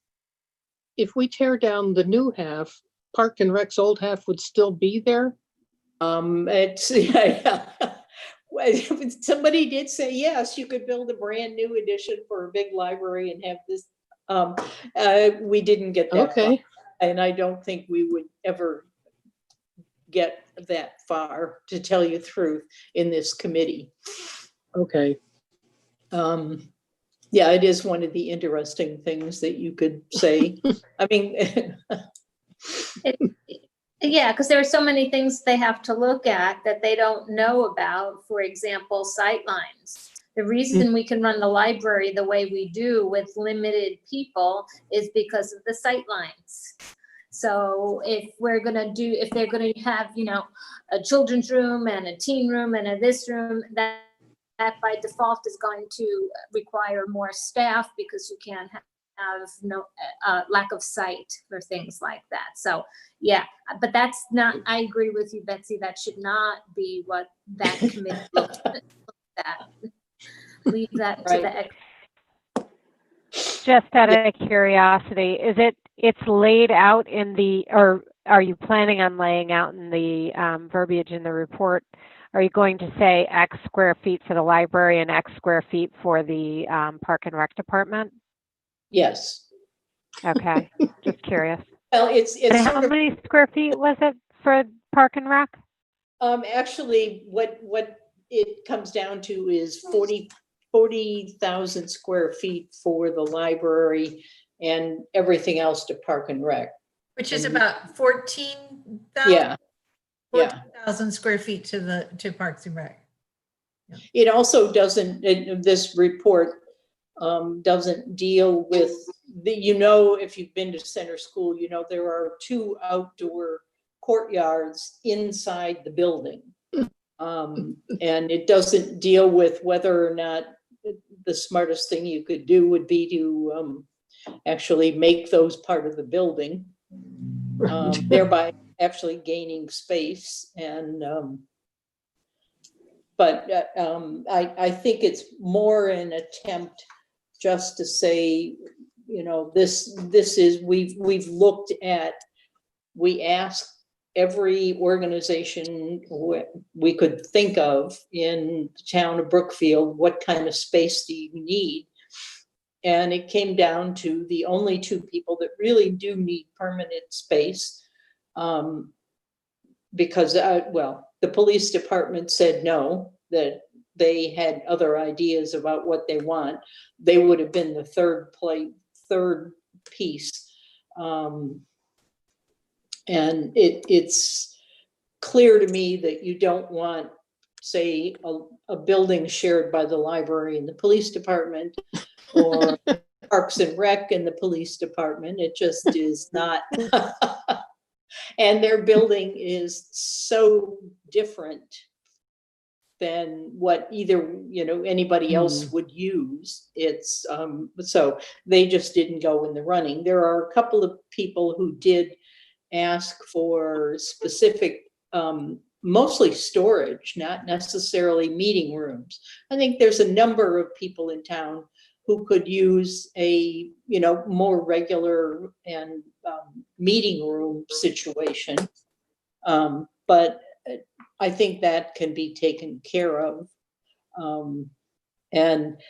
if we tear down the new half, Park and Rec's old half would still be there? It's, yeah. Well, somebody did say, yes, you could build a brand new edition for a big library and have this. We didn't get that far, Okay, and I don't think we would ever get that far, to tell you the truth, in this committee. okay. Yeah, it is one of the interesting things that you could say. I mean, Yeah, because there are so many things they have to look at that they don't know about. For example, sight lines. The reason we can run the library the way we do with limited people is because of the sight lines. So if they're gonna have, a children's room and a teen room and this room, that by default is going to require more staff because you can't have no lack of sight for things like that. So yeah, but that's not, I agree with you, Betsy, that should not be what that committee looks at. Leave that to the Just out of curiosity, it's laid out in the, or are you planning on laying out in the verbiage in the report? Are you going to say X square feet for the library and X square feet for the Park and Rec department? Yes. Okay, just curious. Well, it's And how sort of, many square feet was it for Park and Rec? actually, what it comes down to is 40,000 square feet for the library and everything else to Park and Rec. Which is And- about 14,000. Yeah, yeah. 14,000 square feet to Parks and Rec. It also doesn't, this report doesn't deal with if you've been to center school, there are 2 outdoor courtyards inside the building. And it doesn't deal with whether or not the smartest thing you could do would be to actually make those part of the building, thereby actually gaining space. And but I think it's more an attempt just to say, this is, we've looked at, we asked every organization we could think of in the town of Brookfield, what kind of space do you need? And it came down to the only 2 people that really do need permanent space, because, the police department said no, that they had other ideas about what they want. They would have been the third piece. And it's clear to me that you don't want, say, a building shared by the library and the police department, or Parks and Rec and the police department. It just is not. And their building is so different than what either, anybody else would use. It's, so they just didn't go in the running. There are a couple of people who did ask for specific, mostly storage, not necessarily meeting rooms. I think there's a number of people in town who could use a, more regular and meeting room situation. But I think that can be taken care of. And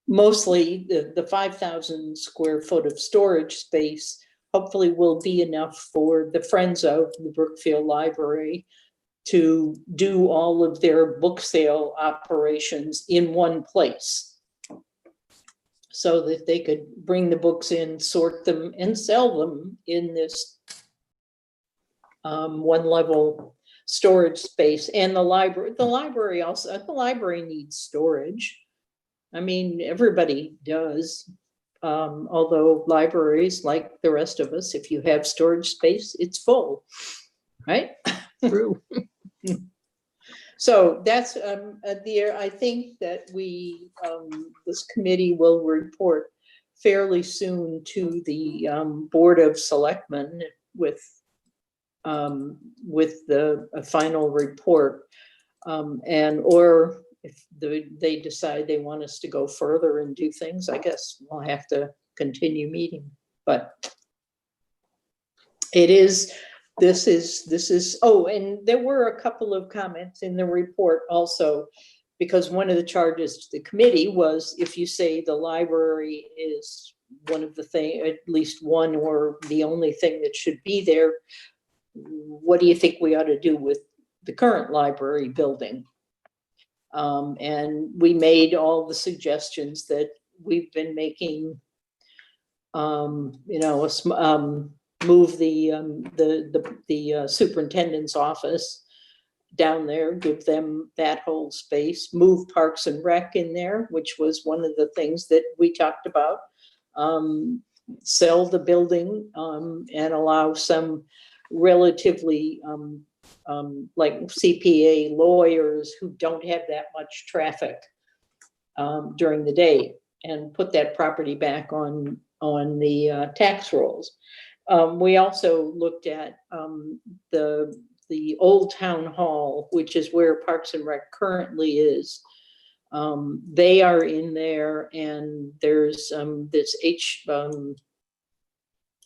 mostly the 5,000 square foot of storage space hopefully will be enough for the Friends of the Brookfield Library to do all of their book sale operations in one place, so that they could bring the books in, sort them, and sell them in this one level storage space. And the library also, the library needs storage. I mean, everybody does. Although libraries, like the rest of us, if you have storage space, it's full, right? True. So that's I think that this committee will report fairly soon to the Board of Selectmen with the final report, or if they decide they want us to go further and do things, I guess we'll have to continue meeting. But this is, oh, and there were a couple of comments in the report also, because one of the charges to the committee was, if you say the library is one of the things, at least one or the only thing that should be there, what do you think we ought to do with the current library building? And we made all the suggestions that we've been making, move the superintendent's office down there, give them that whole space, move Parks and Rec in there, which was one of the things that we talked about. Sell the building and allow some relatively like CPA lawyers who don't have that much traffic during the day, and put that property back on the tax rolls. We also looked at the old town hall, which is where Parks and Rec currently is. They are in there, and there's this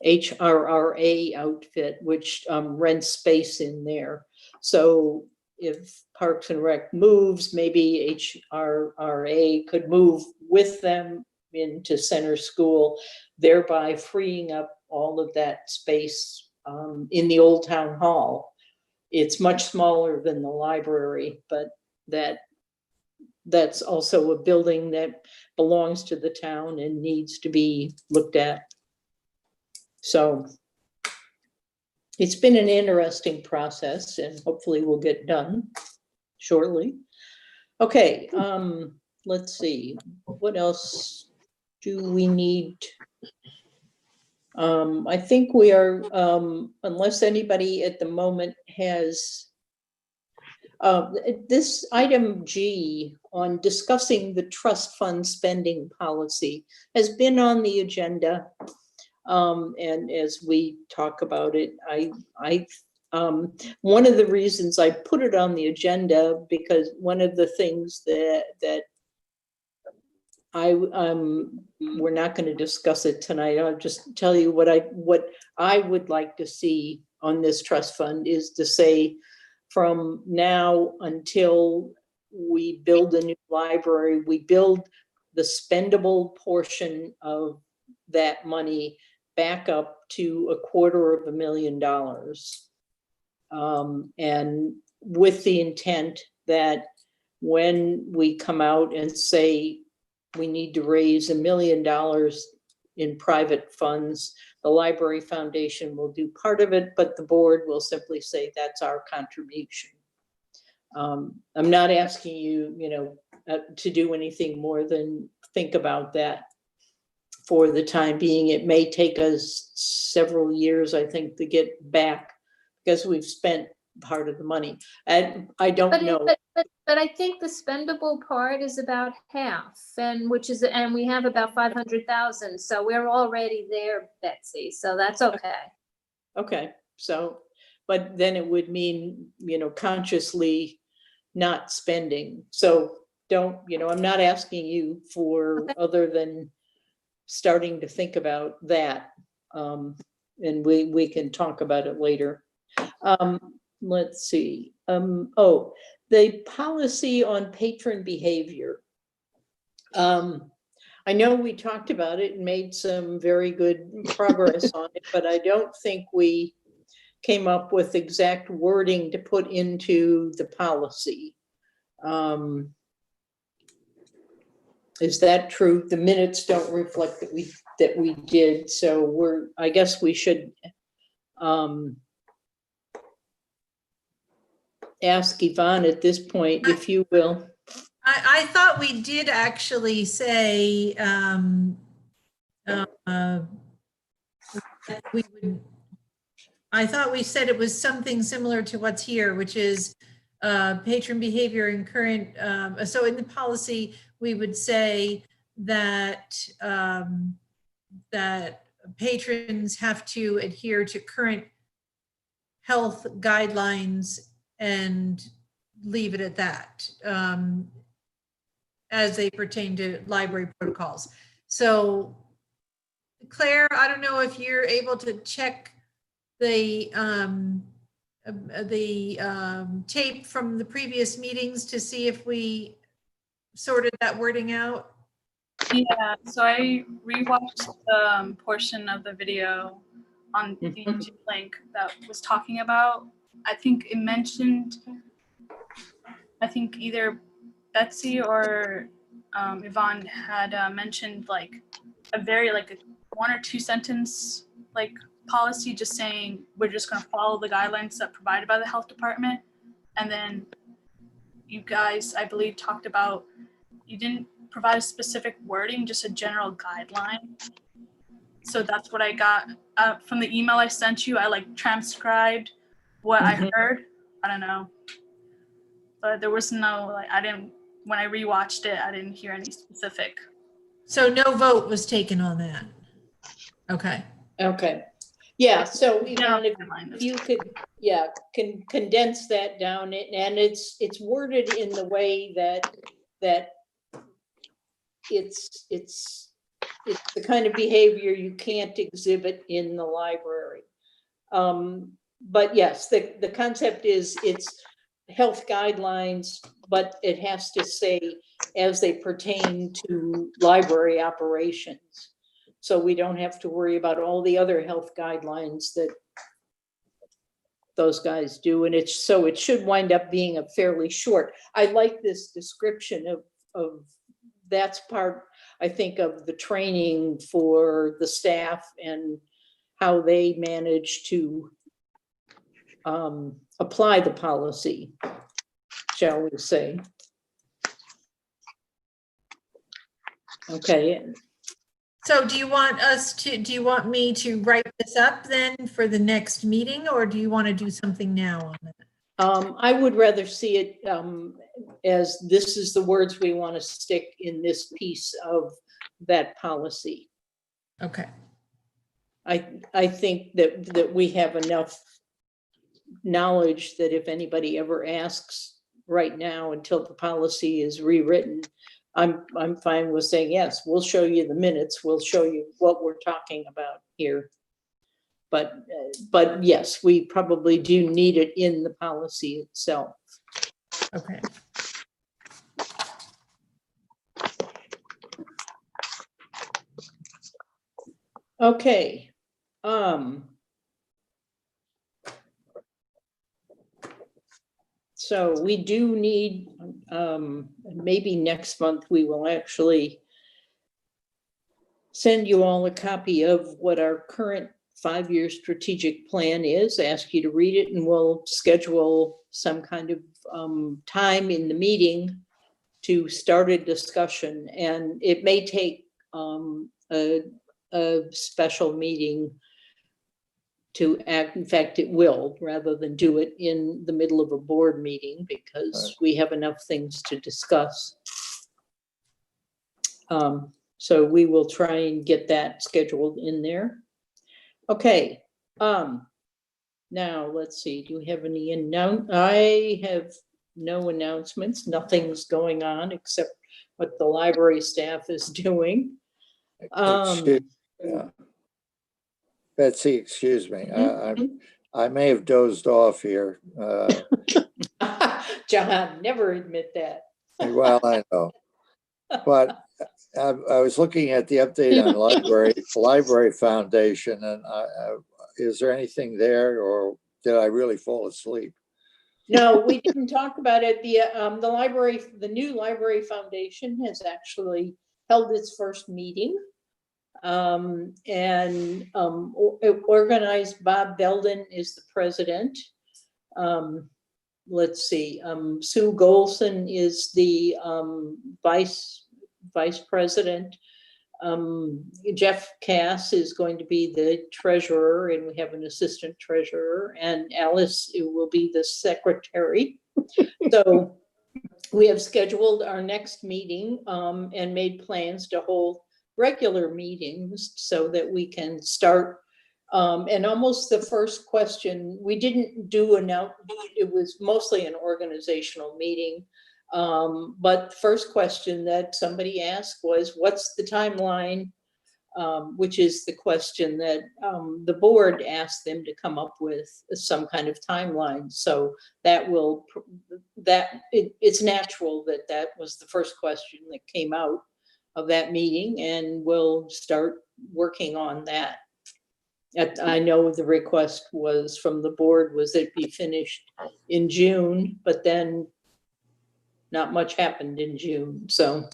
HRRA outfit which rents space in there. So if Parks and Rec moves, maybe HRRA could move with them into center school, thereby freeing up all of that space in the old town hall. It's much smaller than the library, but that's also a building that belongs to the town and needs to be looked at. So it's been an interesting process, and hopefully we'll get done shortly. Okay, let's see, what else do we need? I think we are, unless anybody at the moment has this item G on discussing the trust fund spending policy has been on the agenda. And as we talk about it, one of the reasons I put it on the agenda, because one of the things that we're not going to discuss it tonight. I'll just tell you what I would like to see on this trust fund is to say, from now until we build a new library, we build the spendable portion of that money back up to $250,000. And with the intent that when we come out and say we need to raise $1 million in private funds, the Library Foundation will do part of it, but the board will simply say that's our contribution. I'm not asking you, to do anything more than think about that for the time being. It may take us several years, I think, to get back, because we've spent part of the money. And I don't know. But I think the spendable part is about half, and we have about 500,000. So we're already there, Betsy. So that's okay. Okay. So, but then it would mean, consciously not spending. So don't, I'm not asking you for other than starting to think about that. And we can talk about it later. Let's see. The policy on patron behavior. I know we talked about it and made some very good progress on it, but I don't think we came up with exact wording to put into the policy. Is that true? The minutes don't reflect that we did, so I guess we should ask Yvonne at this point, if you will. I thought we did actually say I thought we said it was something similar to what's here, which is patron behavior and current. So in the policy, we would say that that patrons have to adhere to current health guidelines and leave it at that, as they pertain to library protocols. So Claire, I don't know if you're able to check the tape from the previous meetings to see if we sorted that wording out. Yeah, so I rewatched the portion of the video on the YouTube link that was talking about, I think it mentioned, either Betsy or Yvonne had mentioned like a very a 1 or 2 sentence policy just saying we're just going to follow the guidelines that provided by the health department. And then you guys, I believe, talked about, you didn't provide a specific wording, just a general guideline. So that's what I got from the email I sent you. I like transcribed what I heard. I don't know. But there was no, like, when I rewatched it, I didn't hear any specific. So no vote was taken on that. Okay. Okay. Yeah, so General Ivan, guideline. if you could, yeah, can condense that down, and it's worded in the way that it's the kind of behavior you can't exhibit in the library. But yes, the concept is it's health guidelines, but it has to say as they pertain to library operations. So we don't have to worry about all the other health guidelines that those guys do. And it should wind up being a fairly short. I like this description of that's part, I think, of the training for the staff and how they manage to apply the policy, shall we say. Okay. So do you want me to write this up then for the next meeting, or do you want to do something now on it? I would rather see it as this is the words we want to stick in this piece of that policy. Okay. I think that we have enough knowledge that if anybody ever asks right now until the policy is rewritten, I'm fine with saying, yes, we'll show you the minutes. We'll show you what we're talking about here. But yes, we probably do need it in the policy itself. Okay. Okay. So we do need, maybe next month we will actually send you all a copy of what our current 5-year strategic plan is, ask you to read it, and we'll schedule some kind of time in the meeting to start a discussion. And it may take a special meeting to act. In fact, it will, rather than do it in the middle of a board meeting, because we have enough things to discuss. So we will try and get that scheduled in there. Okay. Now let's see, do we have any I have no announcements. Nothing's going on except what the library staff is doing. Betsy, excuse me. I may have dozed off here. John, never admit that. Well, I know. But I was looking at the update on library foundation, and is there anything there, or did I really fall asleep? No, we didn't talk about it. The new library foundation has actually held its first meeting. Organized. Bob Belden is the president. Let's see, Sue Golson is the vice president. Jeff Cass is going to be the treasurer, and we have an assistant treasurer, and Alice will be the secretary. So we have scheduled our next meeting and made plans to hold regular meetings so that we can start. And almost the first question, we didn't do it was mostly an organizational meeting. But the first question that somebody asked was, what's the timeline? Which is the question that the board asked them to come up with some kind of timeline. So it's natural that was the first question that came out of that meeting, and we'll start working on that. I know the request was from the board was that it be finished in June, but then not much happened in June. So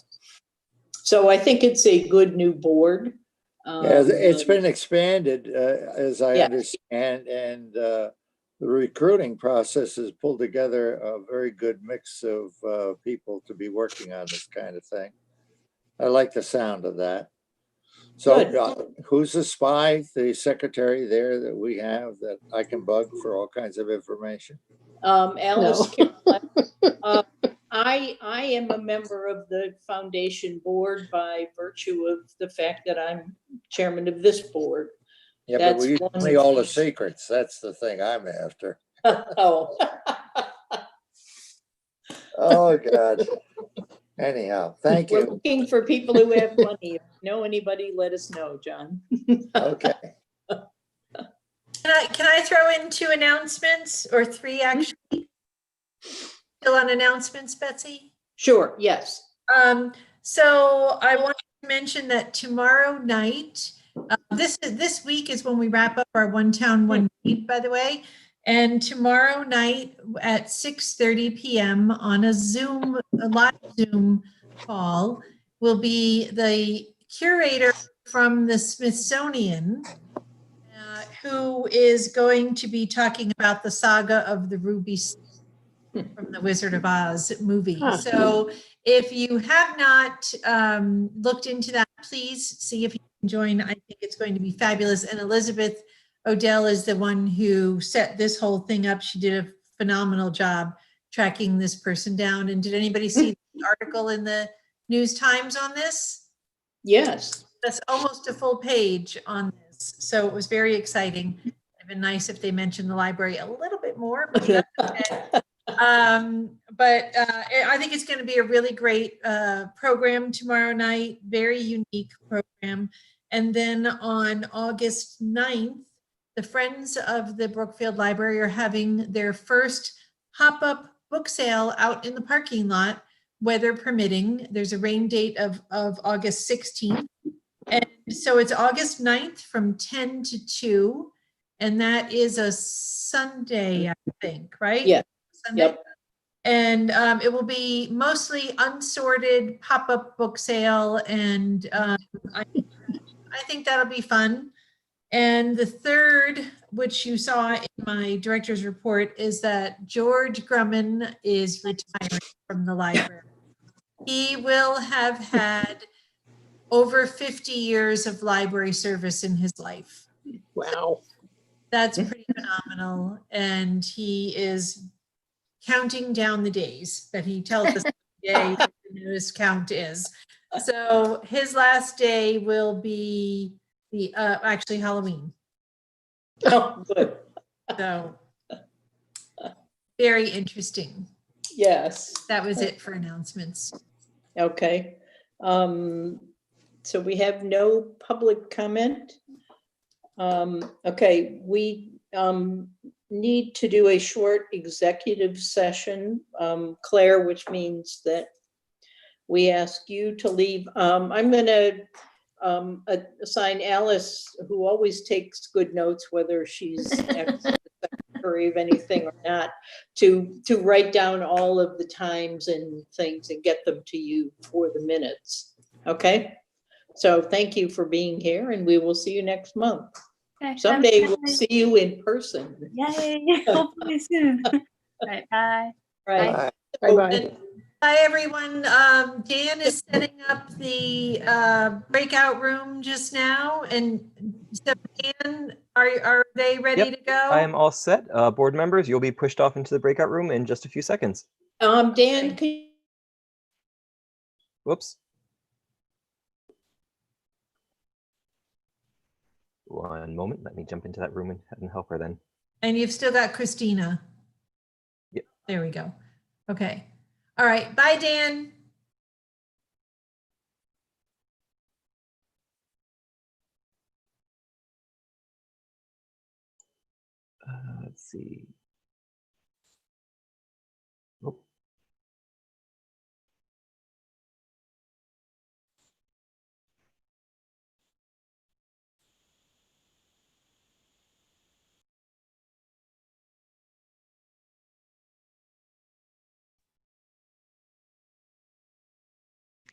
I think it's a good new board. Yeah, it's been expanded, as I understand, and the recruiting process has pulled together a very good mix of people to be working on this kind of thing. I like the sound of that. So Good. who's the spy, the secretary there that we have that I can bug for all kinds of information? Alice, No. I am a member of the foundation board by virtue of the fact that I'm chairman of this board. Yeah, but That's we one tell me all the thing. secrets. That's the thing I'm after. Oh, Oh, God. Anyhow, thank we're you. looking for people who have money. If you know anybody, let us know, John. Okay. Can I throw in 2 announcements or 3 actually? Still on announcements, Betsy? Sure, yes. So I want to mention that tomorrow night, this week is when we wrap up our One Town, One Meet, by the way. And tomorrow night at 6:30 p.m. on a live Zoom call will be the curator from the Smithsonian, who is going to be talking about the saga of the Ruby from the Wizard of Oz movie. Huh. So if you have not looked into that, please see if you can join. I think it's going to be fabulous. And Elizabeth Odell is the one who set this whole thing up. She did a phenomenal job tracking this person down. And did anybody see the article in the News Times on this? Yes. That's almost a full page on this. So it was very exciting. It'd been nice if they mentioned the library a little bit more, but that's okay. I think it's going to be a really great program tomorrow night, very unique program. And then on August 9th, the Friends of the Brookfield Library are having their first pop-up book sale out in the parking lot, weather permitting. There's a rain date of August 16th. And so it's August 9th from 10 to 2. And that is a Sunday, I think, right? Yeah. Sunday. Yep. And it will be mostly unsorted pop-up book sale. And I think that'll be fun. And the third, which you saw in my director's report, is that George Grumman is retiring from the library. He will have had over 50 years of library service in his life. Wow. That's pretty phenomenal. And he is counting down the days that he tells us the day the newest count is. So his last day will be the actually Halloween. Oh, good. So very interesting. Yes. That was it for announcements. Okay. So we have no public comment. Okay, we need to do a short executive session, Claire, which means that we ask you to leave. I'm going to assign Alice, who always takes good notes, whether she's secretary of anything or not, to write down all of the times and things and get them to you for the minutes. Okay? So thank you for being here, and we will see you next month. Okay, Someday have a we'll good night. see you in person. Yay, hopefully soon. All right, bye. Right. Bye. Bye-bye. Hi, everyone. Dan is setting up the breakout room just now. And so Dan, are they ready Yep, to go? I am all set. Board members, you'll be pushed off into the breakout room in just a few seconds. Dan, can you Whoops. One moment. Let me jump into that room and help her then. And you've still got Christina. Yep. There we go. Okay. All right. Bye, Dan. Let's see. Oh.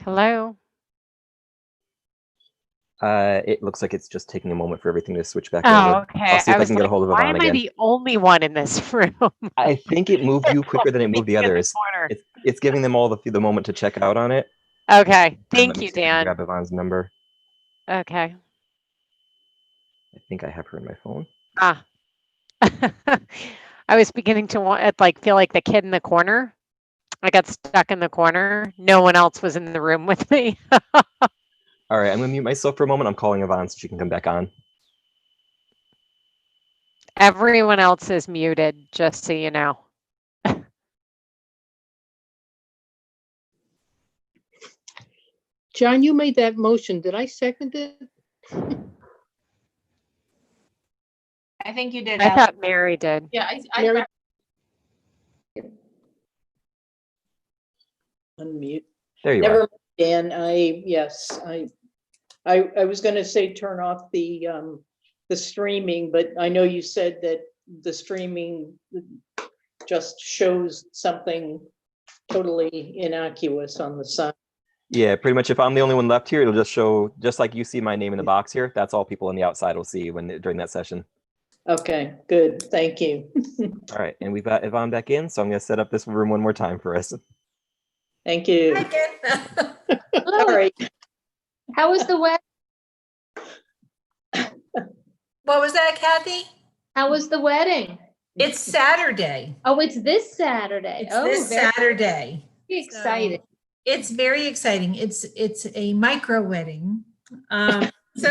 Hello? It looks like it's just taking a moment for everything to switch back Oh, over. okay. I'll see if I was can get a like, hold of why Yvonne am I again. the only one in this room? I think it moved you quicker than it moved the In the others. corner. It's giving them all the moment to check out on it. Okay. Let Thank me you, see if I can Dan. grab Yvonne's number. Okay. I think I have her in my phone. Ah. I was beginning to feel like the kid in the corner. I got stuck in the corner. No one else was in the room with me. All right, I'm gonna mute myself for a moment. I'm calling Yvonne so she can come back on. Everyone else is muted, just so you know. John, you made that motion. Did I second it? I think you did. I Alex. thought Mary did. Yeah, Mary? Unmute. There you Never are. mind, Dan, yes, I was gonna say turn off the streaming, but I know you said that the streaming just shows something totally innocuous on the side. Yeah, pretty much if I'm the only one left here, it'll just show, just like you see my name in the box here, that's all people on the outside will see during that session. Okay, good, thank you. All right, and we've got Yvonne back in, so I'm gonna set up this room one more time for us. Thank you. I get- All right, How was the wedding? What was that, Kathy? How was the wedding? It's Saturday. Oh, it's this Saturday. It's Oh, this very Saturday. exciting. So it's very exciting. It's a micro wedding. So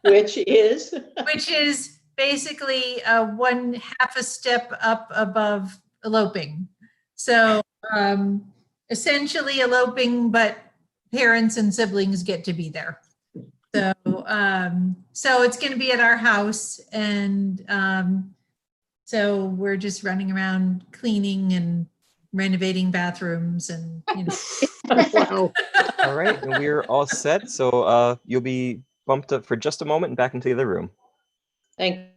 which is, which is basically one half a step up above eloping. So essentially eloping, but parents and siblings get to be there. So so it's going to be at our house, and so we're just running around cleaning and renovating bathrooms, and you know. Wow. All right, and we're all set. So you'll be bumped up for just a moment and back into the other room. thank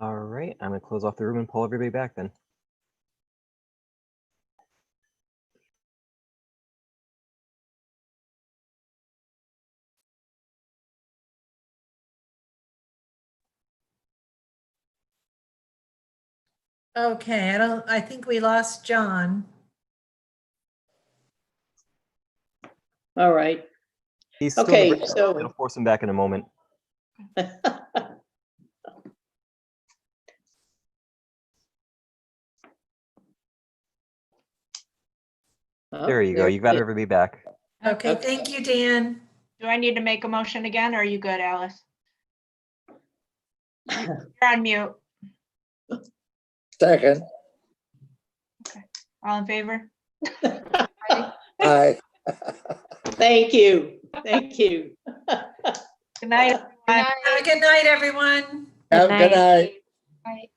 All right, I'm gonna close off the room and pull everybody back then. Okay, I think we lost John. All right. He's still Okay, in the break. so- It'll force him back in a moment. There you go. You got everybody back. Okay, Okay. thank you, Dan. Do I need to make a motion again, or are you good, Alice? You're on mute. Second, All in favor? aye. Thank you. Thank you. Good night. everyone. Have a good night, everyone. Have a good night. Right.